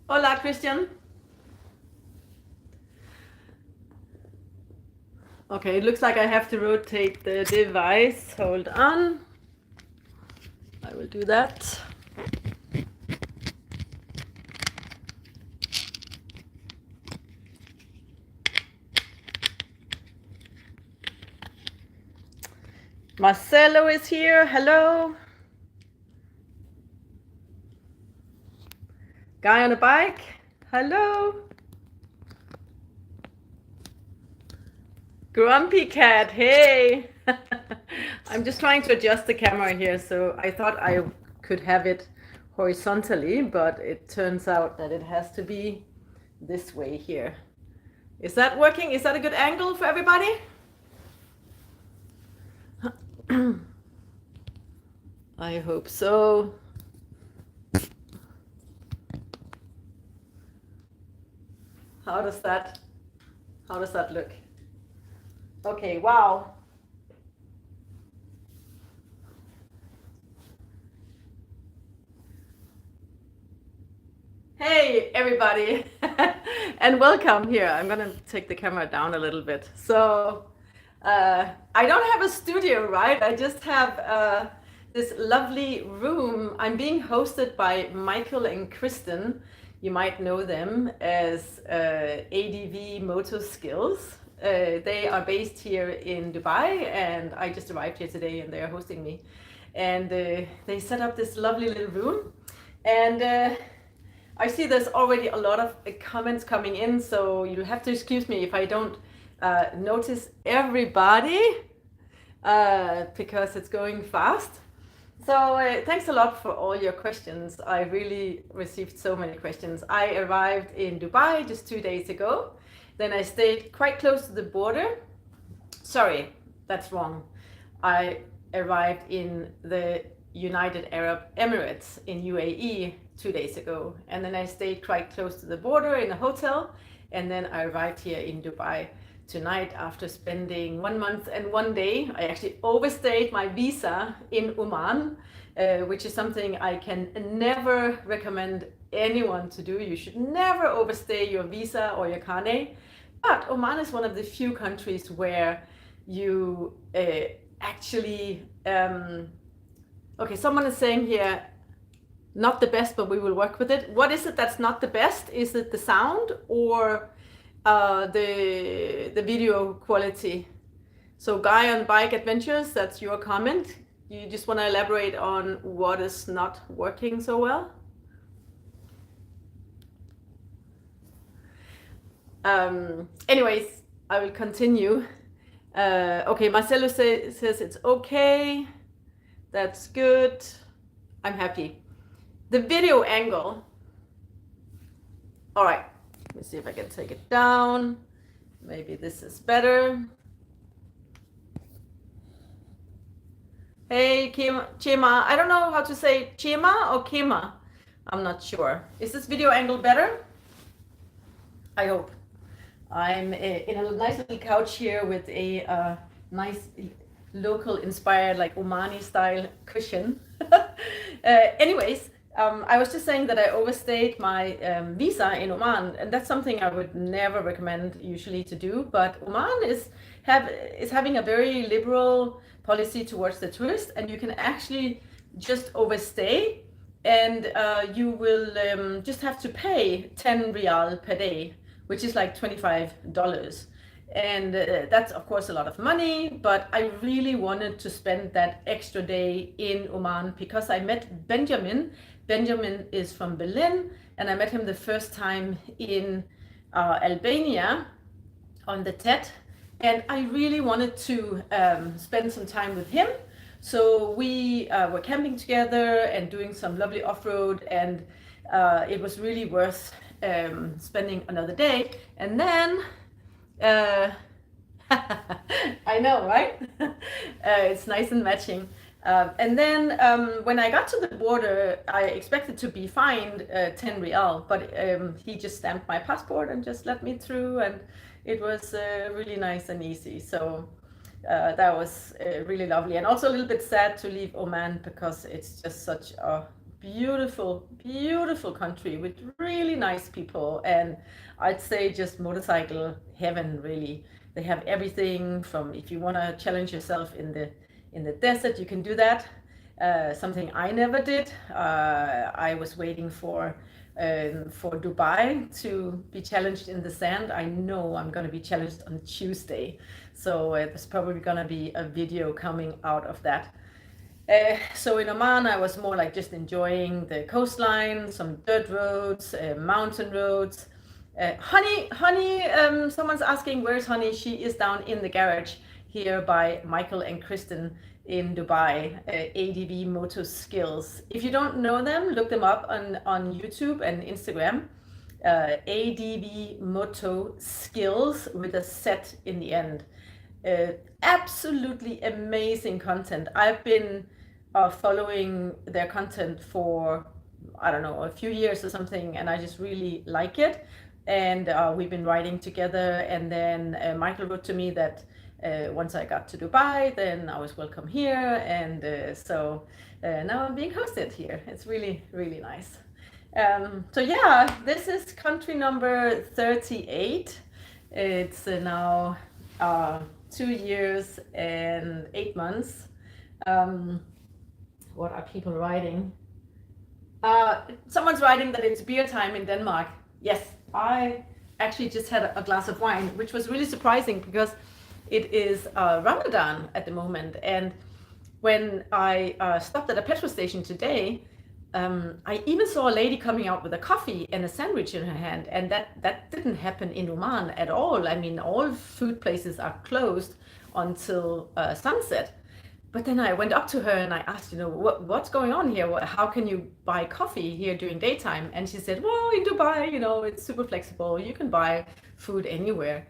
Hola, Christian. Okay, it looks like I have to rotate the device. Hold on. I will do that. Marcelo is here. Hello. Guy on a bike. Hello. Grumpy cat. Hey. I'm just trying to adjust the camera here, so I thought I could have it horizontally, but it turns out that it has to be this way here. Is that working? Is that a good angle for everybody? I hope so. How does that look? Okay, wow. Hey everybody and welcome here. I'm gonna take the camera down a little bit. So I don't have a studio, right? I just have this lovely room. I'm being hosted by Michael and Kristen. You might know them as ADV Motor Skills. They are based here in Dubai, and I just arrived here today, and they are hosting me. And they set up this lovely little room, and I see there's already a lot of comments coming in, so you'll have to excuse me if I don't notice everybody because it's going fast. So thanks a lot for all your questions. I really received so many questions. I arrived in Dubai just 2 days ago. Then I stayed quite close to the border. Sorry, that's wrong. I arrived in the United Arab Emirates in UAE 2 days ago. And then I stayed quite close to the border in a hotel. And then I arrived here in Dubai tonight after spending 1 month and 1 day. I actually overstayed my visa in Oman, which is something I can never recommend anyone to do. You should never overstay your visa or your carnet. But Oman is one of the few countries where you actually, okay, someone is saying here, not the best, but we will work with it. What is it that's not the best? Is it the sound or the video quality? So Guy on Bike Adventures, that's your comment. You just want to elaborate on what is not working so well? Anyways, I will continue. Okay, Marcelo says it's okay. That's good. I'm happy. The video angle. All right, let me see if I can take it down. Maybe this is better. Hey, Chema. I don't know how to say Chema or Kema. I'm not sure. Is this video angle better? I hope. I'm in a nice little couch here with a nice local inspired, like Omani style cushion. Anyways, I was just saying that I overstayed my visa in Oman, and that's something I would never recommend usually to do. But Oman is having a very liberal policy towards the tourist, and you can actually just overstay, and you will just have to pay 10 riyal per day, which is like $25. And that's of course a lot of money, but I really wanted to spend that extra day in Oman because I met Benjamin. Benjamin is from Berlin, and I met him the first time in Albania on the TED, and I really wanted to spend some time with him. So we were camping together and doing some lovely off-road, and it was really worth spending another day. And then I know, right? It's nice and matching. And then when I got to the border, I expected to be fined 10 rial, but he just stamped my passport and just let me through, and it was really nice and easy. So that was really lovely, and also a little bit sad to leave Oman because it's just such a beautiful, beautiful country with really nice people, and I'd say just motorcycle heaven, really. They have everything from, if you want to challenge yourself in the desert, you can do that. Something I never did. I was waiting for Dubai to be challenged in the sand. I know I'm going to be challenged on Tuesday, so there's probably going to be a video coming out of that. So in Oman, I was more like just enjoying the coastline, some dirt roads, mountain roads. Honey, someone's asking, where's Honey? She is down in the garage here by Michael and Kristen in Dubai, ADV Moto Skills. If you don't know them, look them up on YouTube and Instagram. ADV Moto Skills with a set in the end. Absolutely amazing content. I've been following their content for, I don't know, a few years or something, and I just really like it. And we've been riding together, and then Michael wrote to me that once I got to Dubai, then I was welcome here, and so now I'm being hosted here. It's really, really nice. So yeah, this is country number 38. It's now 2 years and 8 months. What are people writing? Someone's writing that it's beer time in Denmark. Yes, I actually just had a glass of wine, which was really surprising because it is Ramadan at the moment. And when I stopped at a petrol station today, I even saw a lady coming out with a coffee and a sandwich in her hand, and that didn't happen in Oman at all. I mean, all food places are closed until sunset. But then I went up to her and I asked, what's going on here? How can you buy coffee here during daytime? And she said, well, in Dubai, it's super flexible. You can buy food anywhere.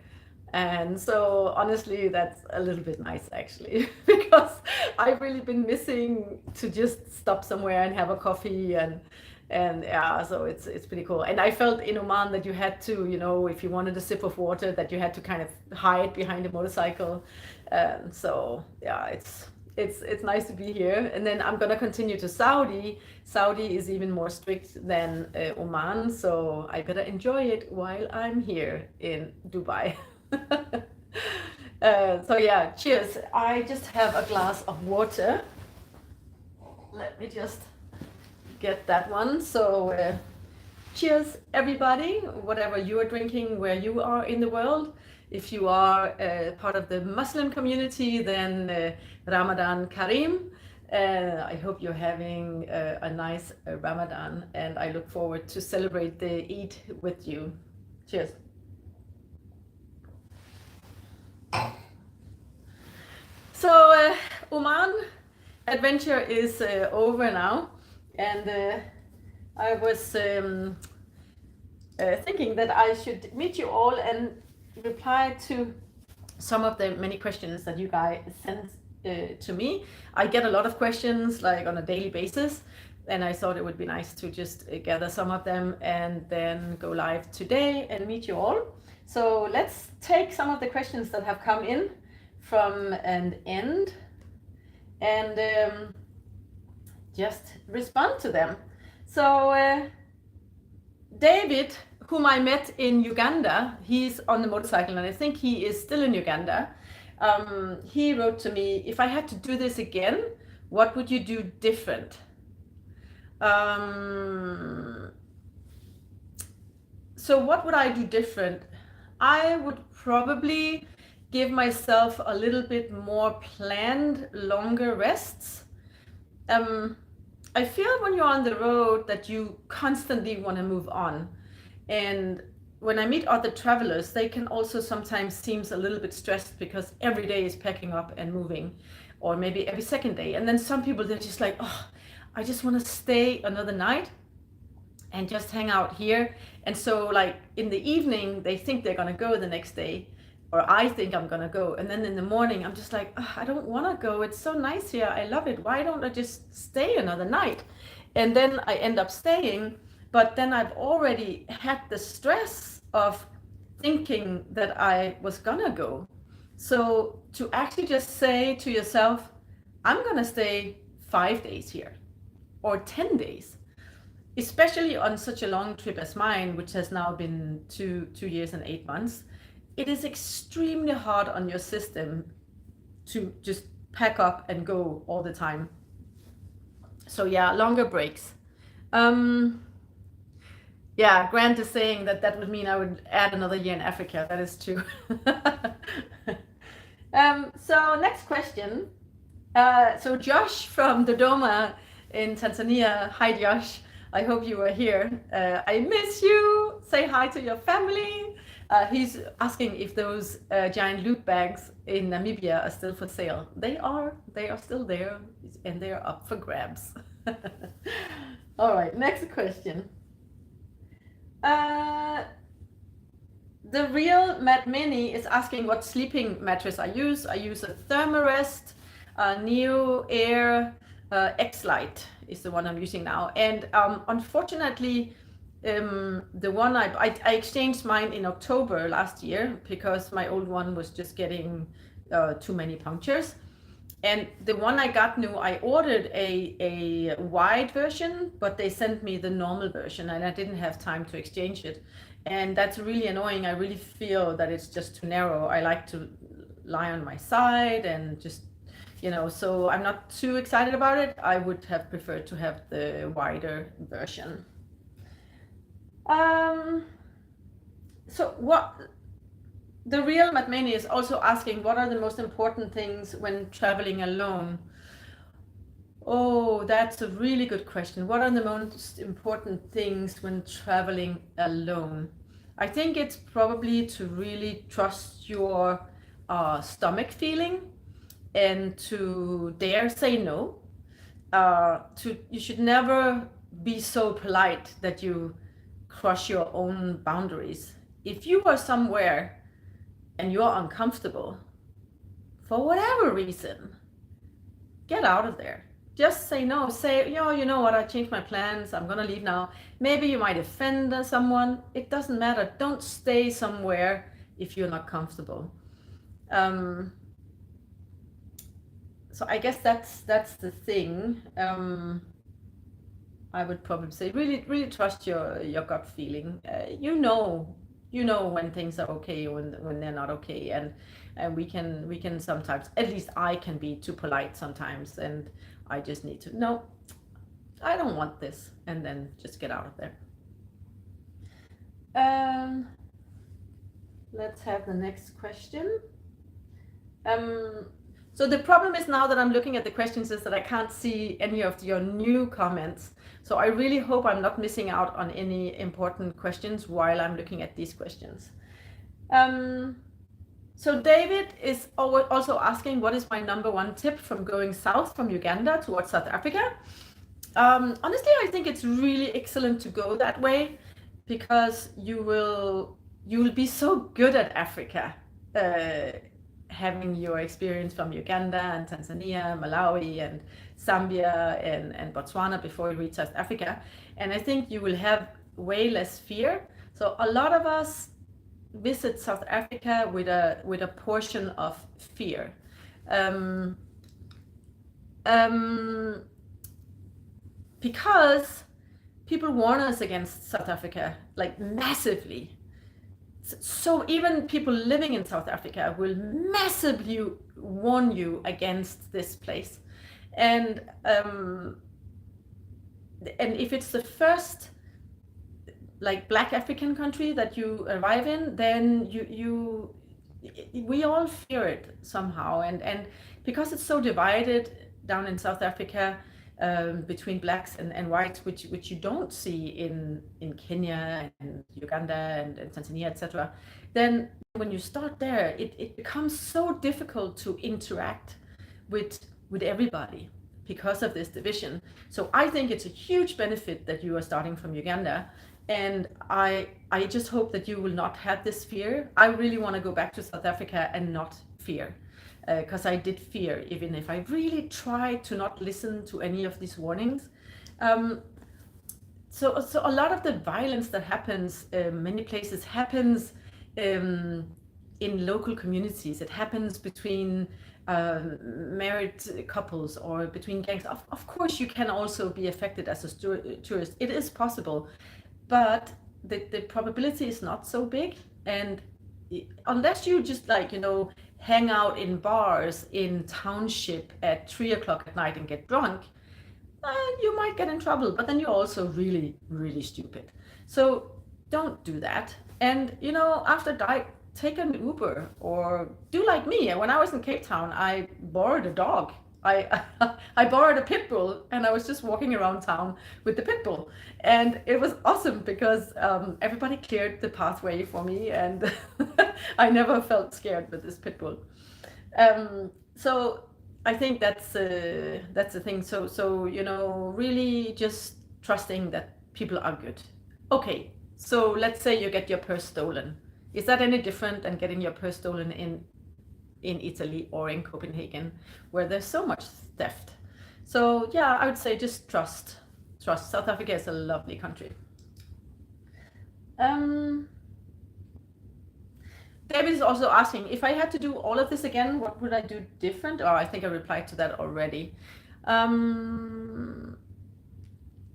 And so honestly, that's a little bit nice actually, because I've really been missing to just stop somewhere and have a coffee, and yeah, so it's pretty cool. And I felt in Oman that you had to, if you wanted a sip of water, that you had to kind of hide behind a motorcycle. So yeah, it's nice to be here. And then I'm gonna continue to Saudi. Saudi is even more strict than Oman, so I better enjoy it while I'm here in Dubai. So yeah, cheers. I just have a glass of water. Let me just get that one. So cheers everybody, whatever you are drinking, where you are in the world. If you are part of the Muslim community, then Ramadan Kareem. I hope you're having a nice Ramadan, and I look forward to celebrate the Eid with you. Cheers. So Oman adventure is over now, and I was thinking that I should meet you all and reply to some of the many questions that you guys sent to me. I get a lot of questions like on a daily basis, and I thought it would be nice to just gather some of them and then go live today and meet you all. So let's take some of the questions that have come in from an end and just respond to them. So David, whom I met in Uganda, he's on the motorcycle and I think he is still in Uganda. He wrote to me, if I had to do this again, what would you do different? So what would I do different? I would probably give myself a little bit more planned, longer rests. I feel when you're on the road that you constantly want to move on. And when I meet other travelers, they can also sometimes seem a little bit stressed because every day is packing up and moving, or maybe every second day. And then some people, they're just like, oh, I just want to stay another night and just hang out here. And so like in the evening, they think they're going to go the next day, or I think I'm going to go. And then in the morning, I'm just like, oh, I don't want to go. It's so nice here. I love it. Why don't I just stay another night? And then I end up staying. But then I've already had the stress of thinking that I was gonna go. So to actually just say to yourself, I'm gonna stay 5 days here or 10 days, especially on such a long trip as mine, which has now been 2 years and 8 months, it is extremely hard on your system to just pack up and go all the time. So yeah, longer breaks. Yeah, Grant is saying that would mean I would add another year in Africa. That is true. So next question. So Josh from Dodoma in Tanzania. Hi, Josh. I hope you are here. I miss you. Say hi to your family. He's asking if those giant loot bags in Namibia are still for sale. They are still there, and they are up for grabs. All right, next question. The real Matt Mini is asking what sleeping mattress I use. I use a Thermarest Neo Air X-Lite is the one I'm using now. And unfortunately, the one I exchanged mine in October last year because my old one was just getting too many punctures. And the one I got new, I ordered a wide version, but they sent me the normal version and I didn't have time to exchange it. And that's really annoying. I really feel that it's just too narrow. I like to lie on my side and just, so I'm not too excited about it. I would have preferred to have the wider version. The real Matmani is also asking, what are the most important things when traveling alone? Oh, that's a really good question. What are the most important things when traveling alone? I think it's probably to really trust your stomach feeling and to dare say no. You should never be so polite that you crush your own boundaries. If you are somewhere and you're uncomfortable, for whatever reason, get out of there. Just say no. Say, you know what, I changed my plans. I'm gonna leave now. Maybe you might offend someone. It doesn't matter. Don't stay somewhere if you're not comfortable. So I guess that's the thing. I would probably say really trust your gut feeling. You know when things are okay, when they're not okay, and we can sometimes, at least I can be too polite sometimes, and I just need to no, I don't want this, and then just get out of there. Let's have the next question. So the problem is now that I'm looking at the questions is that I can't see any of your new comments. So I really hope I'm not missing out on any important questions while I'm looking at these questions. So David is also asking, what is my number one tip from going south from Uganda towards South Africa? Honestly, I think it's really excellent to go that way because you will be so good at Africa. Having your experience from Uganda and Tanzania, Malawi and Zambia and Botswana before you reach South Africa. And I think you will have way less fear. So a lot of us visit South Africa with a portion of fear. Because people warn us against South Africa, like massively. So even people living in South Africa will massively warn you against this place. And if it's the first like Black African country that you arrive in, then we all fear it somehow. And because it's so divided down in South Africa, between blacks and whites, which you don't see in Kenya and Uganda and Tanzania, etc., then when you start there, it becomes so difficult to interact with everybody because of this division. So I think it's a huge benefit that you are starting from Uganda, and I just hope that you will not have this fear. I really want to go back to South Africa and not fear. Because I did fear, even if I really tried to not listen to any of these warnings. So a lot of the violence that happens many places happens in local communities. It happens between married couples or between gangs. Of course, you can also be affected as a tourist. It is possible, but the probability is not so big. And unless you just like, hang out in bars in township at 3 o'clock at night and get drunk, you might get in trouble, but then you're also really, really stupid. So don't do that. And, after that, take an Uber or do like me. When I was in Cape Town, I borrowed a dog. I I borrowed a pit bull and I was just walking around town with the pit bull. And it was awesome because everybody cleared the pathway for me and I never felt scared with this pit bull. So I think that's the thing. So really just trusting that people are good. Okay, so let's say you get your purse stolen. Is that any different than getting your purse stolen in Italy or in Copenhagen, where there's so much theft? So yeah, I would say just trust. Trust. South Africa is a lovely country. David is also asking, if I had to do all of this again, what would I do different? Or I think I replied to that already.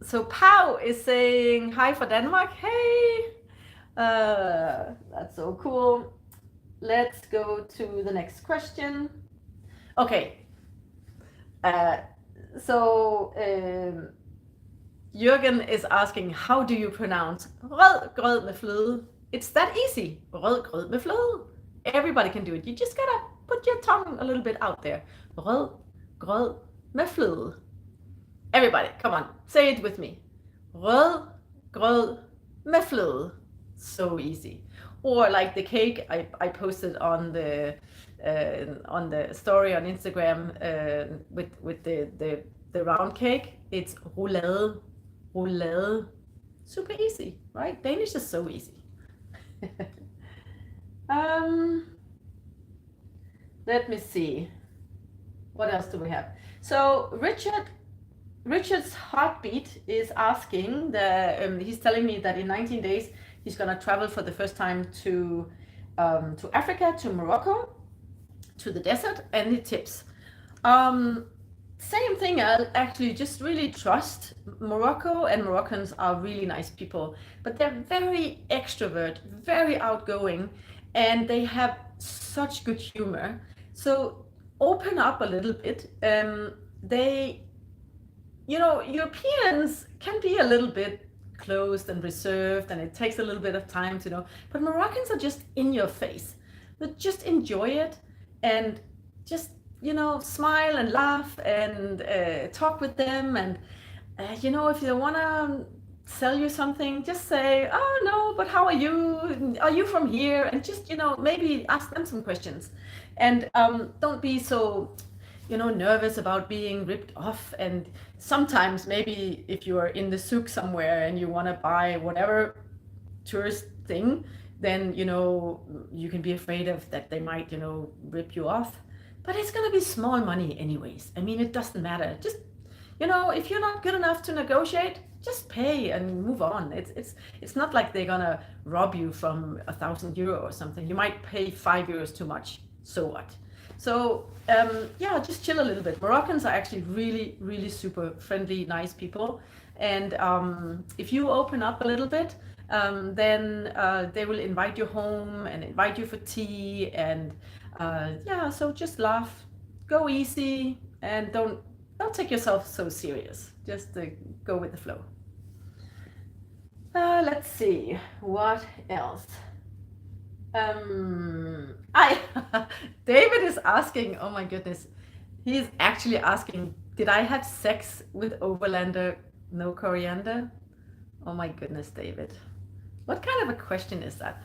So Pau is saying hi for Denmark. Hey, that's so cool. Let's go to the next question. Okay. So Jürgen is asking, how do you pronounce rød grød med fløde? It's that easy. Rød grød med fløde. Everybody can do it. You just gotta put your tongue a little bit out there. Rød grød med fløde. Everybody, come on, say it with me. Rød grød med fløde. So easy. Or like the cake I posted on the story on Instagram with the round cake. It's roulade. Roulade. Super easy, right? Danish is so easy. Let me see. What else do we have? So Richard's heartbeat is asking he's telling me that in 19 days he's gonna travel for the first time to Africa, to Morocco, to the desert, and he tips. Same thing, I'll actually just really trust Morocco, and Moroccans are really nice people, but they're very extrovert, very outgoing, and they have such good humor. So open up a little bit. Europeans can be a little bit closed and reserved, and it takes a little bit of time to know, but Moroccans are just in your face. But just enjoy it and just smile and laugh and talk with them, and if they want to sell you something, just say, oh no, but how are you from here, and just maybe ask them some questions, and don't be so nervous about being ripped off. And sometimes maybe if you are in the souk somewhere and you want to buy whatever tourist thing, then you can be afraid of that they might rip you off. But it's going to be small money anyways. I mean, it doesn't matter. Just if you're not good enough to negotiate, just pay and move on. It's not like they're gonna rob you from 1,000 euro or something. You might pay 5 euros too much. So what? So just chill a little bit. Moroccans are actually really, really super friendly, nice people. And if you open up a little bit, then they will invite you home and invite you for tea. And so just laugh, go easy, and don't take yourself so serious. Just go with the flow. Let's see, what else? David is asking, oh my goodness, he's actually asking, did I have sex with Overlander, no coriander? Oh my goodness, David. What kind of a question is that?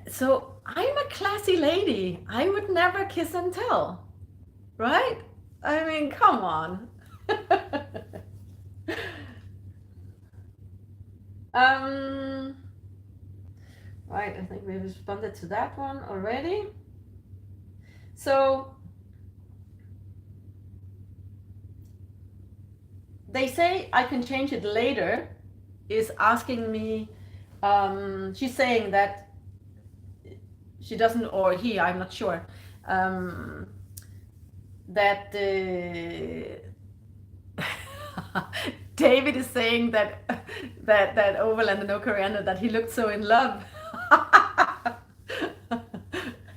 So I'm a classy lady. I would never kiss and tell, right? I mean, come on. Right, I think we responded to that one already. So they say I can change it later is asking me, she's saying that she doesn't, or he, I'm not sure, um, that David is saying that Overland and no coriander, that he looked so in love.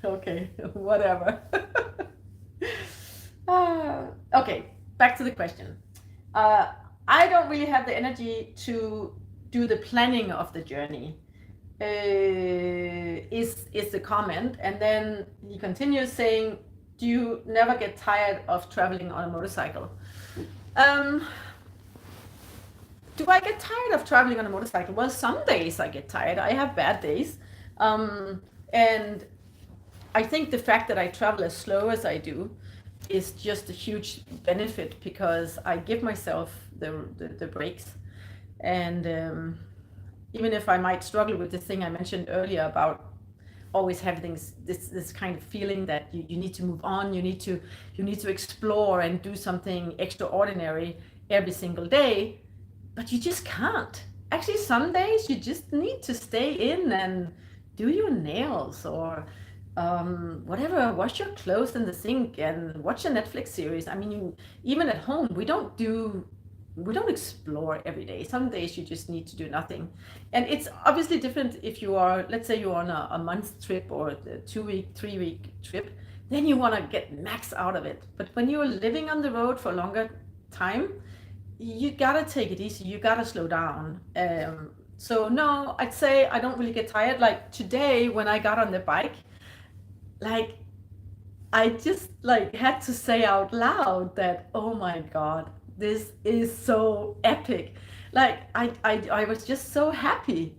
Okay, whatever. Okay, back to the question. I don't really have the energy to do the planning of the journey. Is the comment, and then he continues saying, "Do you never get tired of traveling on a motorcycle?" Do I get tired of traveling on a motorcycle? Well, some days I get tired. I have bad days. And I think the fact that I travel as slow as I do is just a huge benefit, because I give myself the breaks. And even if I might struggle with the thing I mentioned earlier about always having this kind of feeling that you need to move on, you need to explore and do something extraordinary every single day, but you just can't. Actually, some days you just need to stay in and do your nails, or whatever, wash your clothes in the sink and watch a Netflix series. I mean, even at home, we don't explore every day. Some days you just need to do nothing. And it's obviously different if you are, let's say you're on a month trip or a 2-week, 3-week trip, then you want to get max out of it. But when you're living on the road for a longer time, you gotta take it easy, you gotta slow down. So no, I'd say I don't really get tired. Like today when I got on the bike, like I just like had to say out loud that, oh my God, this is so epic. Like I was just so happy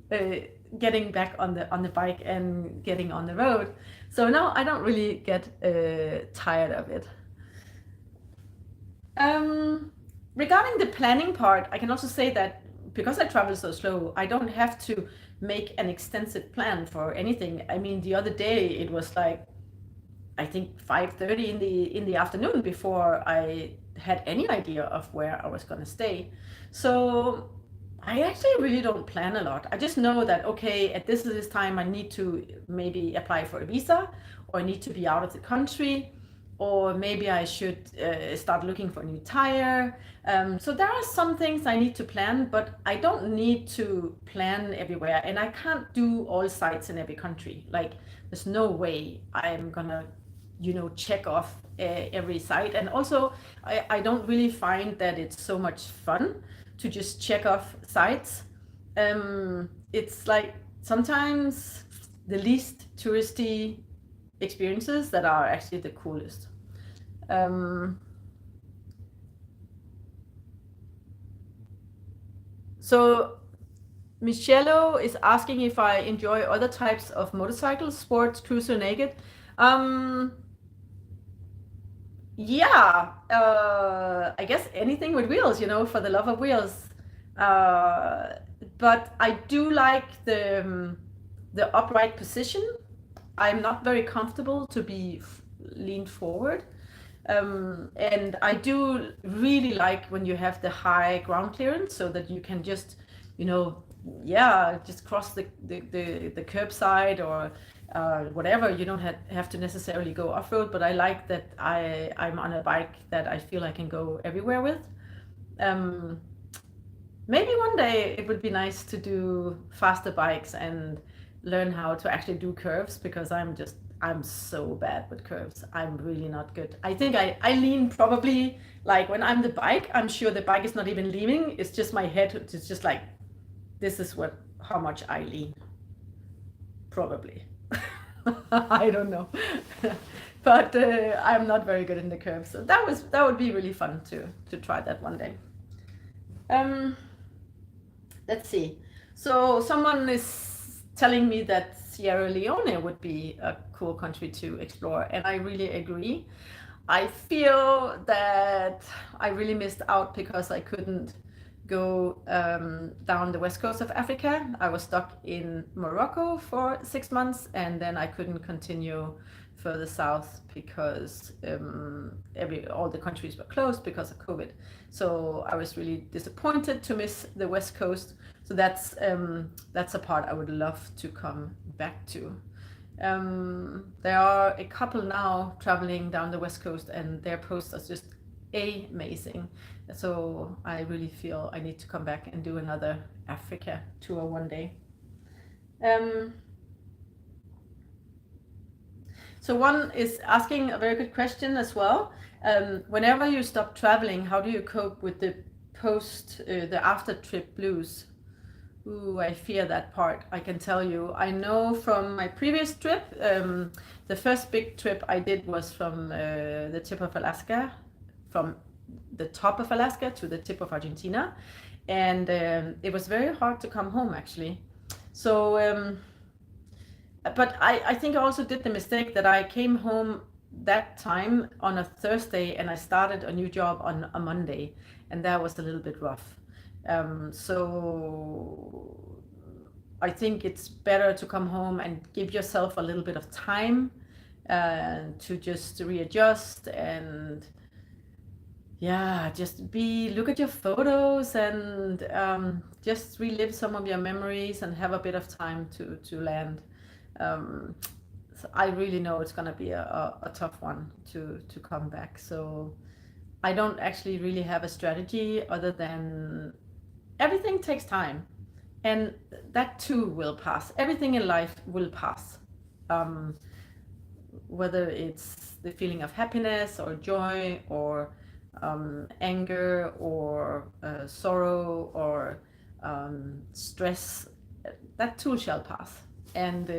getting back on the bike and getting on the road. So no, I don't really get tired of it. Regarding the planning part, I can also say that because I travel so slow, I don't have to make an extensive plan for anything. I mean, the other day it was like, I think 5:30 in the afternoon before I had any idea of where I was going to stay. So I actually really don't plan a lot. I just know that, okay, at this time I need to maybe apply for a visa, or I need to be out of the country, or maybe I should start looking for a new tire. So there are some things I need to plan, but I don't need to plan everywhere, and I can't do all sites in every country. Like there's no way I'm gonna, check off every site. And also I don't really find that it's so much fun to just check off sites. It's like sometimes the least touristy experiences that are actually the coolest. So Michelo is asking if I enjoy other types of motorcycles, sports, cruise, or naked. Yeah, I guess anything with wheels, for the love of wheels. But I do like the upright position. I'm not very comfortable to be leaned forward. And I do really like when you have the high ground clearance, so that you can just, just cross the curbside or whatever. You don't have to necessarily go off-road, but I like that I'm on a bike that I feel I can go everywhere with. Maybe one day it would be nice to do faster bikes and learn how to actually do curves, because I'm so bad with curves. I'm really not good. I think I lean probably, like when I'm the bike, I'm sure the bike is not even leaning. It's just my head. It's just like, this is how much I lean. Probably. I don't know. But I'm not very good in the curves. So that would be really fun to try that one day. Let's see. So someone is telling me that Sierra Leone would be a cool country to explore, and I really agree. I feel that I really missed out because I couldn't go down the west coast of Africa. I was stuck in Morocco for 6 months, and then I couldn't continue further south because all the countries were closed because of COVID. So I was really disappointed to miss the west coast. So that's a part I would love to come back to. There are a couple now traveling down the West Coast, and their posts are just amazing. So I really feel I need to come back and do another Africa tour one day. So one is asking a very good question as well. Whenever you stop traveling, how do you cope with the the after trip blues? Ooh, I fear that part, I can tell you. I know from my previous trip, the first big trip I did was from the tip of Alaska, from the top of Alaska to the tip of Argentina. And it was very hard to come home, actually. So, but I think I also did the mistake that I came home that time on a Thursday and I started a new job on a Monday, and that was a little bit rough. So I think it's better to come home and give yourself a little bit of time to just readjust and just look at your photos and just relive some of your memories and have a bit of time to land. So I really know it's gonna be a tough one to come back. So I don't actually really have a strategy other than everything takes time, and that too will pass. Everything in life will pass. Whether it's the feeling of happiness or joy or anger or sorrow or stress, that too shall pass. And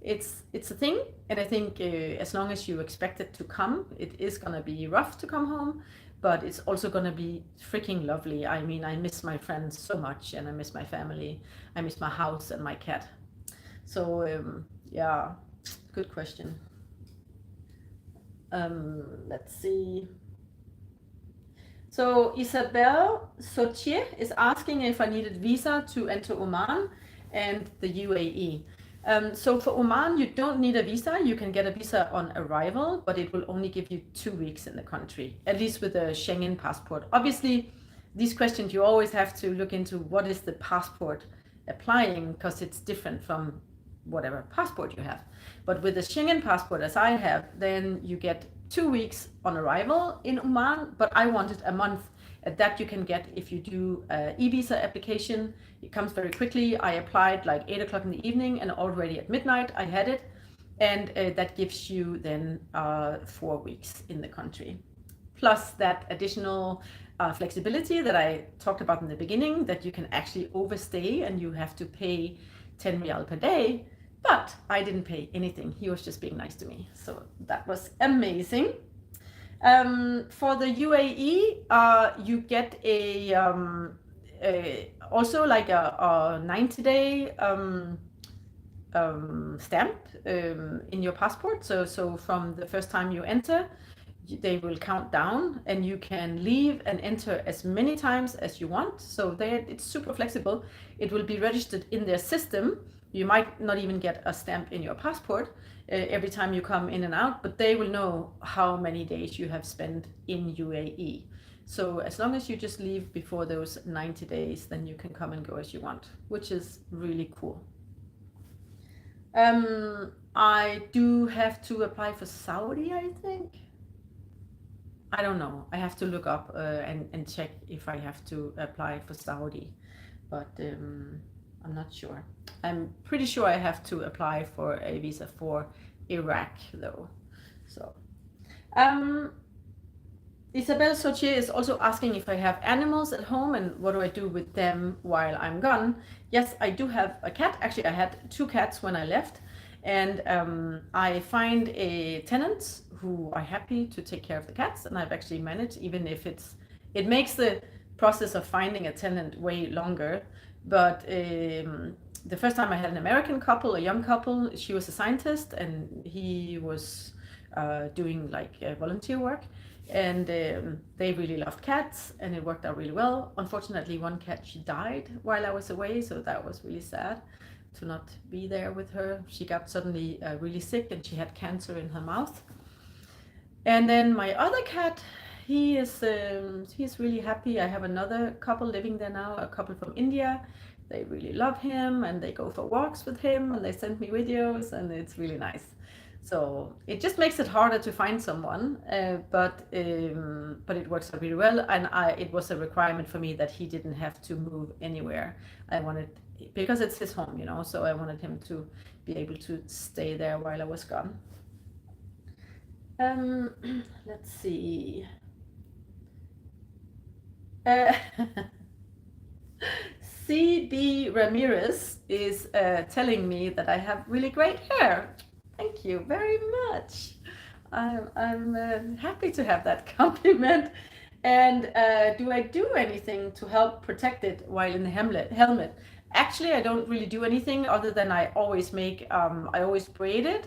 it's a thing, and I think as long as you expect it to come, it is gonna be rough to come home, but it's also gonna be freaking lovely. I mean, I miss my friends so much, and I miss my family. I miss my house and my cat. So yeah, good question. Let's see. So Isabel Sotier is asking if I needed visa to enter Oman and the UAE. So for Oman, you don't need a visa. You can get a visa on arrival, but it will only give you 2 weeks in the country, at least with a Schengen passport. Obviously, these questions, you always have to look into what is the passport applying, because it's different from whatever passport you have. But with the Schengen passport, as I have, then you get 2 weeks on arrival in Oman, but I wanted a month. That you can get if you do e-visa application. It comes very quickly. I applied like 8 o'clock in the evening, and already at midnight I had it. And that gives you then 4 weeks in the country. Plus that additional flexibility that I talked about in the beginning, that you can actually overstay and you have to pay 10 riyal per day. But I didn't pay anything. He was just being nice to me. So that was amazing. For the UAE, you get also like a 90-day stamp in your passport. So from the first time you enter, they will count down, and you can leave and enter as many times as you want. So it's super flexible. It will be registered in their system. You might not even get a stamp in your passport every time you come in and out, but they will know how many days you have spent in UAE. So as long as you just leave before those 90 days, then you can come and go as you want, which is really cool. I do have to apply for Saudi, I think. I don't know. I have to look up and check if I have to apply for Saudi, but I'm not sure. I'm pretty sure I have to apply for a visa for Iraq though. So Isabel Sochier is also asking if I have animals at home and what do I do with them while I'm gone. Yes, I do have a cat. Actually, I had 2 cats when I left, and I find a tenant who are happy to take care of the cats, and I've actually managed, even if it makes the process of finding a tenant way longer. But the first time I had an American couple, a young couple, she was a scientist and he was doing like volunteer work, and they really loved cats and it worked out really well. Unfortunately, one cat, she died while I was away, so that was really sad to not be there with her. She got suddenly really sick and she had cancer in her mouth. And then my other cat, he's really happy. I have another couple living there now, a couple from India. they really love him and they go for walks with him and they send me videos and it's really nice. So it just makes it harder to find someone, but it works out really well. And it was a requirement for me that he didn't have to move anywhere. I wanted, because it's his home, you know, so I wanted him to be able to stay there while I was gone. Let's see. CB Ramirez is telling me that I have really great hair. Thank you very much. I'm happy to have that compliment. And do I do anything to help protect it while in the helmet? Actually, I don't really do anything other than I always braid it,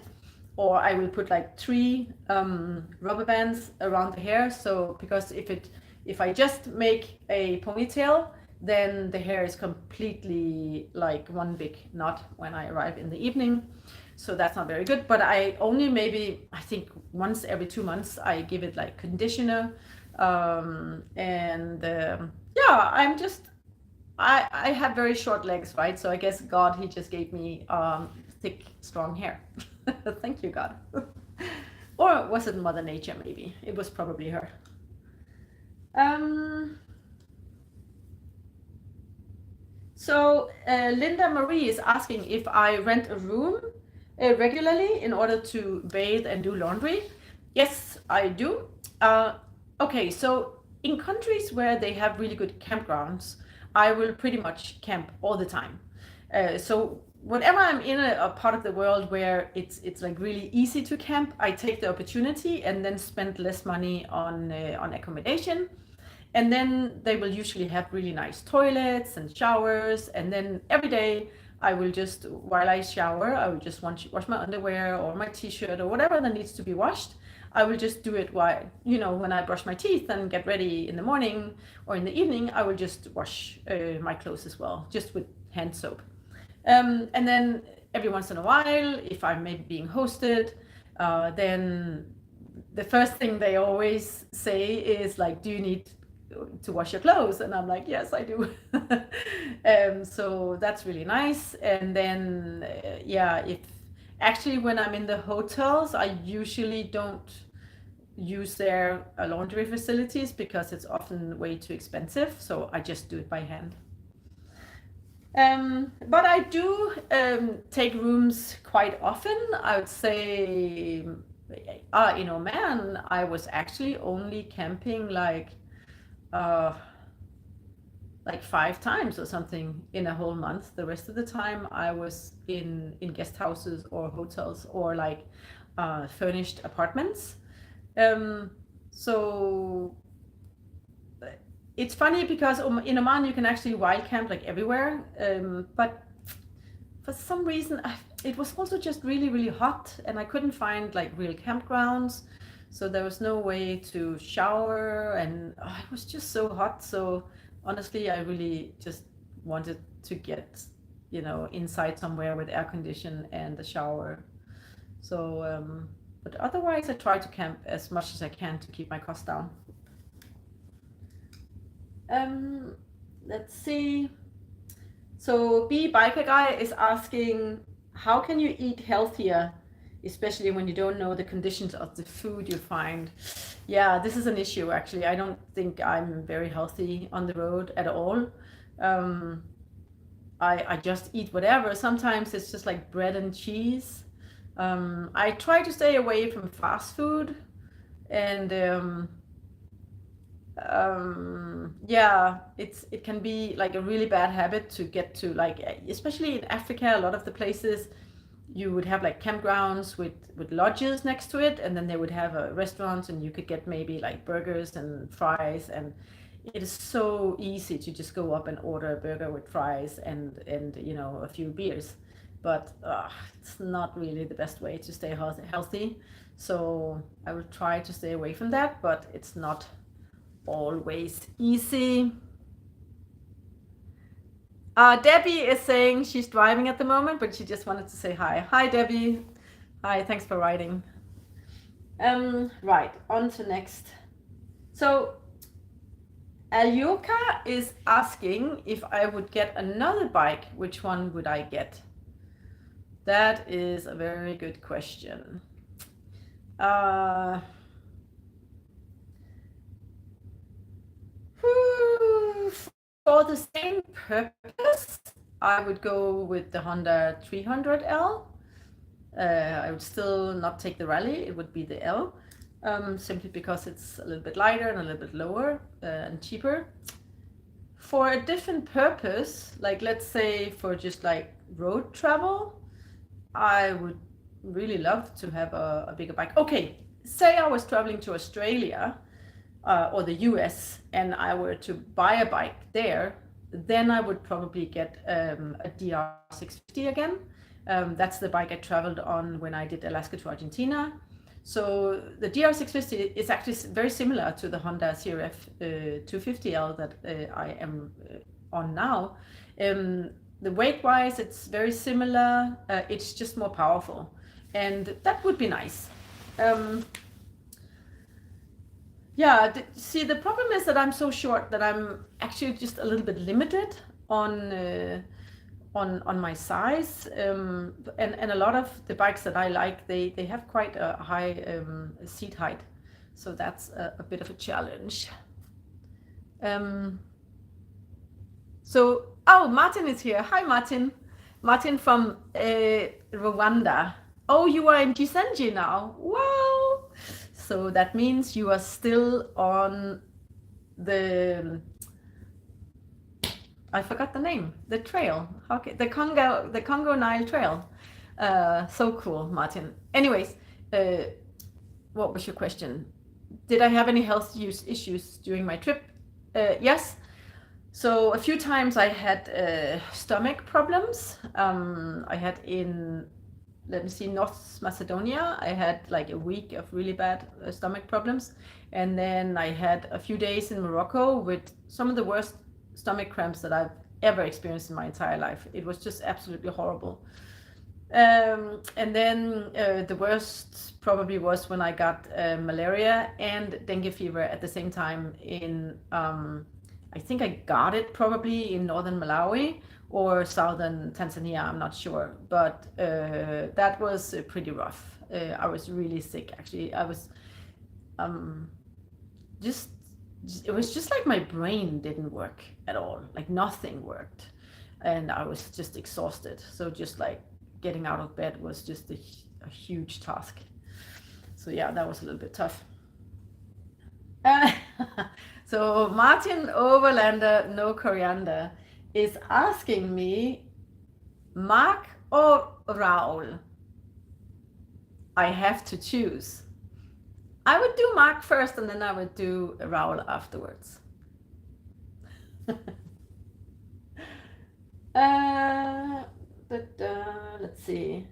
or I will put like 3 rubber bands around the hair. So because if I just make a ponytail, then the hair is completely like one big knot when I arrive in the evening. So that's not very good. But I only maybe, I think once every 2 months, I give it like conditioner. I have very short legs, right? So I guess God, he just gave me thick, strong hair. Thank you, God. Or was it Mother Nature, maybe? It was probably her. So Linda Marie is asking if I rent a room regularly in order to bathe and do laundry. Yes, I do. Okay, so in countries where they have really good campgrounds, I will pretty much camp all the time. So whenever I'm in a part of the world where it's like really easy to camp, I take the opportunity and then spend less money on accommodation. And then they will usually have really nice toilets and showers. And then every day I will just, while I shower, I will just wash my underwear or my t-shirt or whatever that needs to be washed. I will just do it while, you know, when I brush my teeth and get ready in the morning or in the evening, I will just wash my clothes as well, just with hand soap. And then every once in a while, if I'm maybe being hosted, then the first thing they always say is like, do you need to wash your clothes? And I'm like, yes, I do. So that's really nice. And then if actually when I'm in the hotels, I usually don't use their laundry facilities because it's often way too expensive, so I just do it by hand. But I do take rooms quite often. I would say in Oman I was actually only camping like 5 times or something in a whole month. The rest of the time I was in guest houses or hotels or like furnished apartments. So it's funny because in Oman you can actually wild camp like everywhere, but for some reason it was also just really, really hot and I couldn't find like real campgrounds. So there was no way to shower and it was just so hot. So honestly, I really just wanted to get, inside somewhere with air condition and a shower. So, but otherwise I try to camp as much as I can to keep my costs down. Let's see. So B Biker Guy is asking, how can you eat healthier, especially when you don't know the conditions of the food you find? Yeah, this is an issue actually. I don't think I'm very healthy on the road at all. I just eat whatever. Sometimes it's just like bread and cheese. I try to stay away from fast food, and it can be like a really bad habit to get to, like, especially in Africa, a lot of the places you would have like campgrounds with lodges next to it, and then they would have a restaurant and you could get maybe like burgers and fries, and it is so easy to just go up and order a burger with fries and a few beers, but it's not really the best way to stay healthy. So I will try to stay away from that, but it's not always easy. Debbie is saying she's driving at the moment, but she just wanted to say hi. Hi, Debbie. Hi, thanks for writing. Right, on to next. So Alyoka is asking if I would get another bike, which one would I get? That is a very good question. For the same purpose, I would go with the Honda 300L. I would still not take the Rally, it would be the L, simply because it's a little bit lighter and a little bit lower and cheaper. For a different purpose, like let's say for just like road travel, I would really love to have a bigger bike. Okay, say I was traveling to Australia or the US and I were to buy a bike there, then I would probably get a DR650 again. That's the bike I traveled on when I did Alaska to Argentina. So the DR650 is actually very similar to the Honda CRF 250L that I am on now. The weight-wise, it's very similar. It's just more powerful, and that would be nice. Yeah, see, the problem is that I'm so short that I'm actually just a little bit limited on my size, and a lot of the bikes that I like, they have quite a high seat height, so that's a bit of a challenge. So, oh, Martin is here. Hi, Martin. Martin from Rwanda. Oh, you are in Gisenji now. Wow. So that means you are still on the, I forgot the name, the trail. Okay, the Congo Nile Trail. So cool, Martin. Anyways, what was your question? Did I have any health issues during my trip? Yes. So a few times I had stomach problems. I had in, let me see, North Macedonia, I had like a week of really bad stomach problems. And then I had a few days in Morocco with some of the worst stomach cramps that I've ever experienced in my entire life. It was just absolutely horrible. And then the worst probably was when I got malaria and dengue fever at the same time in, I think I got it probably in northern Malawi or southern Tanzania, I'm not sure, but that was pretty rough. I was really sick, actually. I was it was just like my brain didn't work at all, like nothing worked, and I was just exhausted. So just like getting out of bed was just a huge task. So yeah, that was a little bit tough. So Martin Overlander, no coriander, is asking me, Mark or Raul? I have to choose. I would do Mark first and then I would do Raul afterwards. Let's see.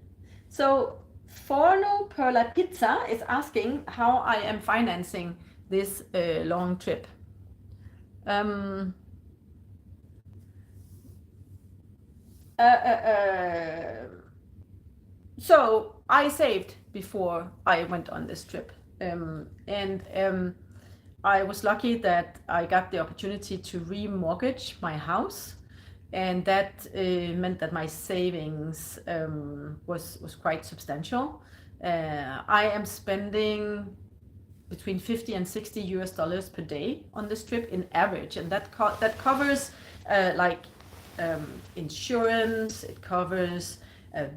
So Forno per la Pizza is asking how I am financing this long trip. So I saved before I went on this trip, and I was lucky that I got the opportunity to remortgage my house, and that meant that my savings was quite substantial. I am spending between 50 and 60 US dollars per day on this trip in average, and that covers like insurance, it covers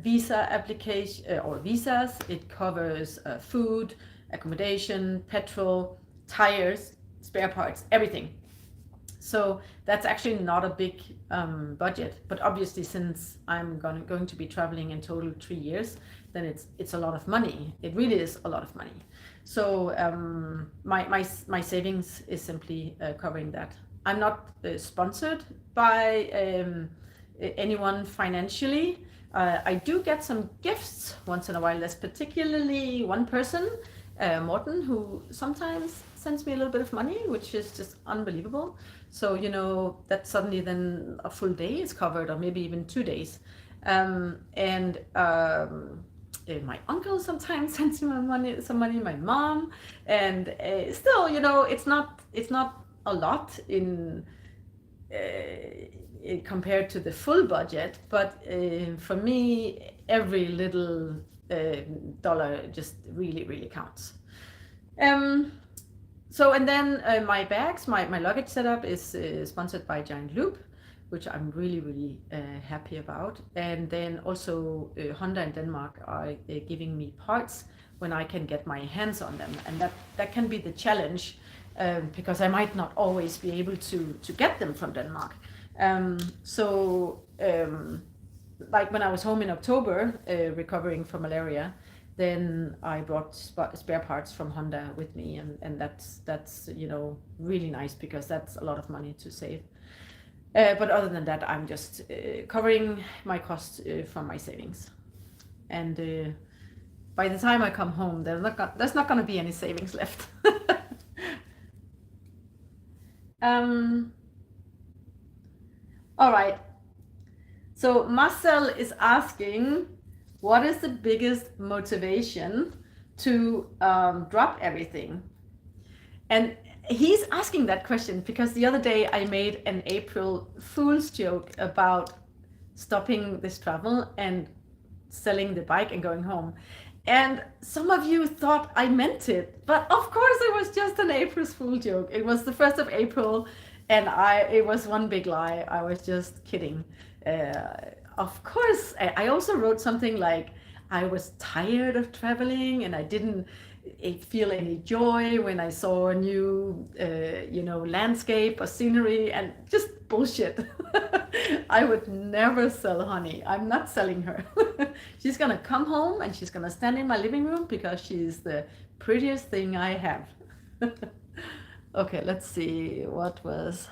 visa application or visas, it covers food, accommodation, petrol, tires, spare parts, everything. So that's actually not a big budget, but obviously since I'm going to be traveling in total 3 years, then it's a lot of money. It really is a lot of money. So my savings is simply covering that. I'm not sponsored by anyone financially. I do get some gifts once in a while. There's particularly one person, Morten, who sometimes sends me a little bit of money, which is just unbelievable. So, you know, that suddenly then a full day is covered, or maybe even 2 days. My uncle sometimes sends me some money, my mom, and still, you know, it's not a lot compared to the full budget, but for me, every little dollar just really counts. So, and then my bags, my luggage setup is sponsored by Giant Loop, which I'm really happy about. And then also Honda in Denmark are giving me parts when I can get my hands on them, and that can be the challenge, because I might not always be able to get them from Denmark. Like when I was home in October recovering from malaria, then I brought spare parts from Honda with me, and that's really nice, because that's a lot of money to save. But other than that, I'm just covering my costs from my savings, and by the time I come home, there's not going to be any savings left. All right. So Marcel is asking, what is the biggest motivation to drop everything? And he's asking that question because the other day I made an April Fool's joke about stopping this travel and selling the bike and going home. And some of you thought I meant it, but of course it was just an April Fool's joke. It was the 1st of April, and it was one big lie. I was just kidding. Of course, I also wrote something like I was tired of traveling and I didn't feel any joy when I saw a new, landscape or scenery, and just bullshit. I would never sell Honey. I'm not selling her. She's gonna come home and she's gonna stand in my living room because she's the prettiest thing I have. Okay, let's see what was.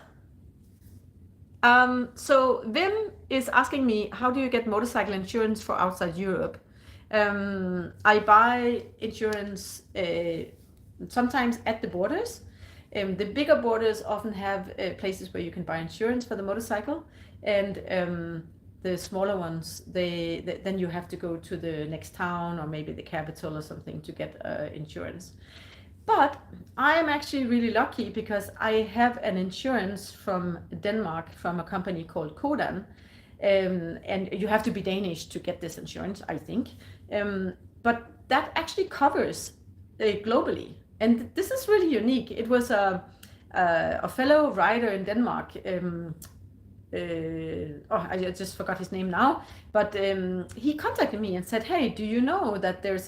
So Vim is asking me, how do you get motorcycle insurance for outside Europe? I buy insurance sometimes at the borders. The bigger borders often have places where you can buy insurance for the motorcycle, and the smaller ones, then you have to go to the next town or maybe the capital or something to get insurance. But I am actually really lucky because I have an insurance from Denmark from a company called Codan, and you have to be Danish to get this insurance, I think. But that actually covers globally, and this is really unique. It was a fellow writer in Denmark. I just forgot his name now, but he contacted me and said, "Hey, do you know that there's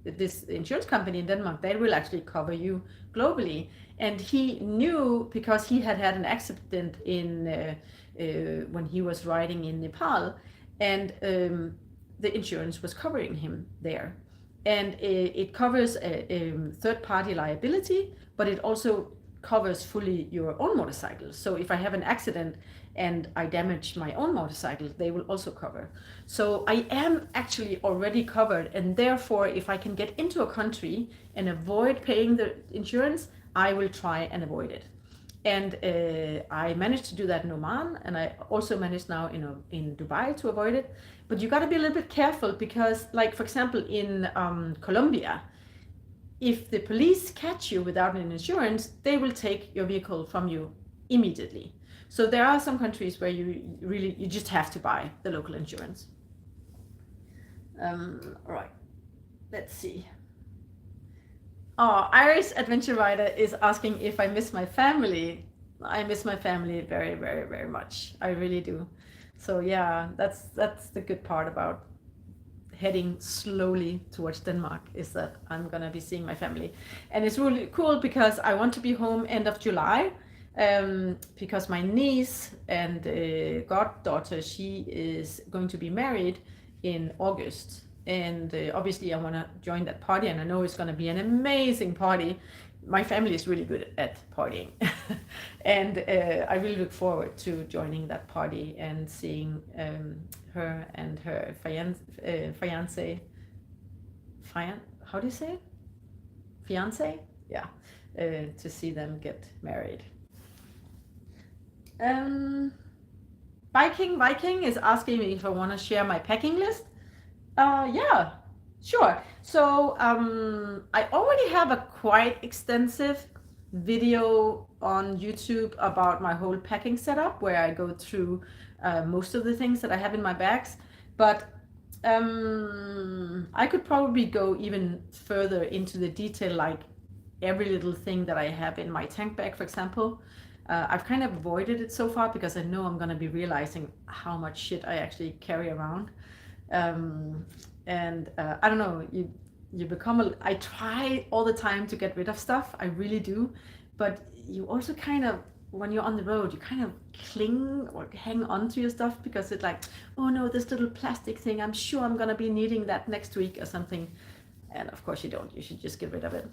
this insurance company in Denmark? They will actually cover you globally." And he knew because he had an accident in when he was riding in Nepal, and the insurance was covering him there. And it covers third-party liability, but it also covers fully your own motorcycle. So if I have an accident and I damage my own motorcycle, they will also cover. So I am actually already covered, and therefore if I can get into a country and avoid paying the insurance, I will try and avoid it. And I managed to do that in Oman, and I also managed now in Dubai to avoid it. But you got to be a little bit careful because, like for example, in Colombia, if the police catch you without an insurance, they will take your vehicle from you immediately. So there are some countries where you just have to buy the local insurance. All right, let's see. Oh, Irish Adventure Rider is asking if I miss my family. I miss my family very, very, very much. I really do. So yeah, that's the good part about heading slowly towards Denmark, is that I'm gonna be seeing my family. And it's really cool because I want to be home end of July, because my niece and goddaughter, she is going to be married in August. And obviously I want to join that party, and I know it's going to be an amazing party. My family is really good at partying. And I really look forward to joining that party and seeing her and her fiance, how do you say it? Fiance? Yeah, to see them get married. Viking is asking me if I want to share my packing list. Yeah, sure. So I already have a quite extensive video on YouTube about my whole packing setup, where I go through most of the things that I have in my bags. But I could probably go even further into the detail, like every little thing that I have in my tank bag, for example. I've kind of avoided it so far because I know I'm going to be realizing how much shit I actually carry around. And I don't know, you become I try all the time to get rid of stuff, I really do, but you also kind of, when you're on the road, you kind of cling or hang on to your stuff because it's like, oh no, this little plastic thing, I'm sure I'm gonna be needing that next week or something. And of course you don't, you should just get rid of it.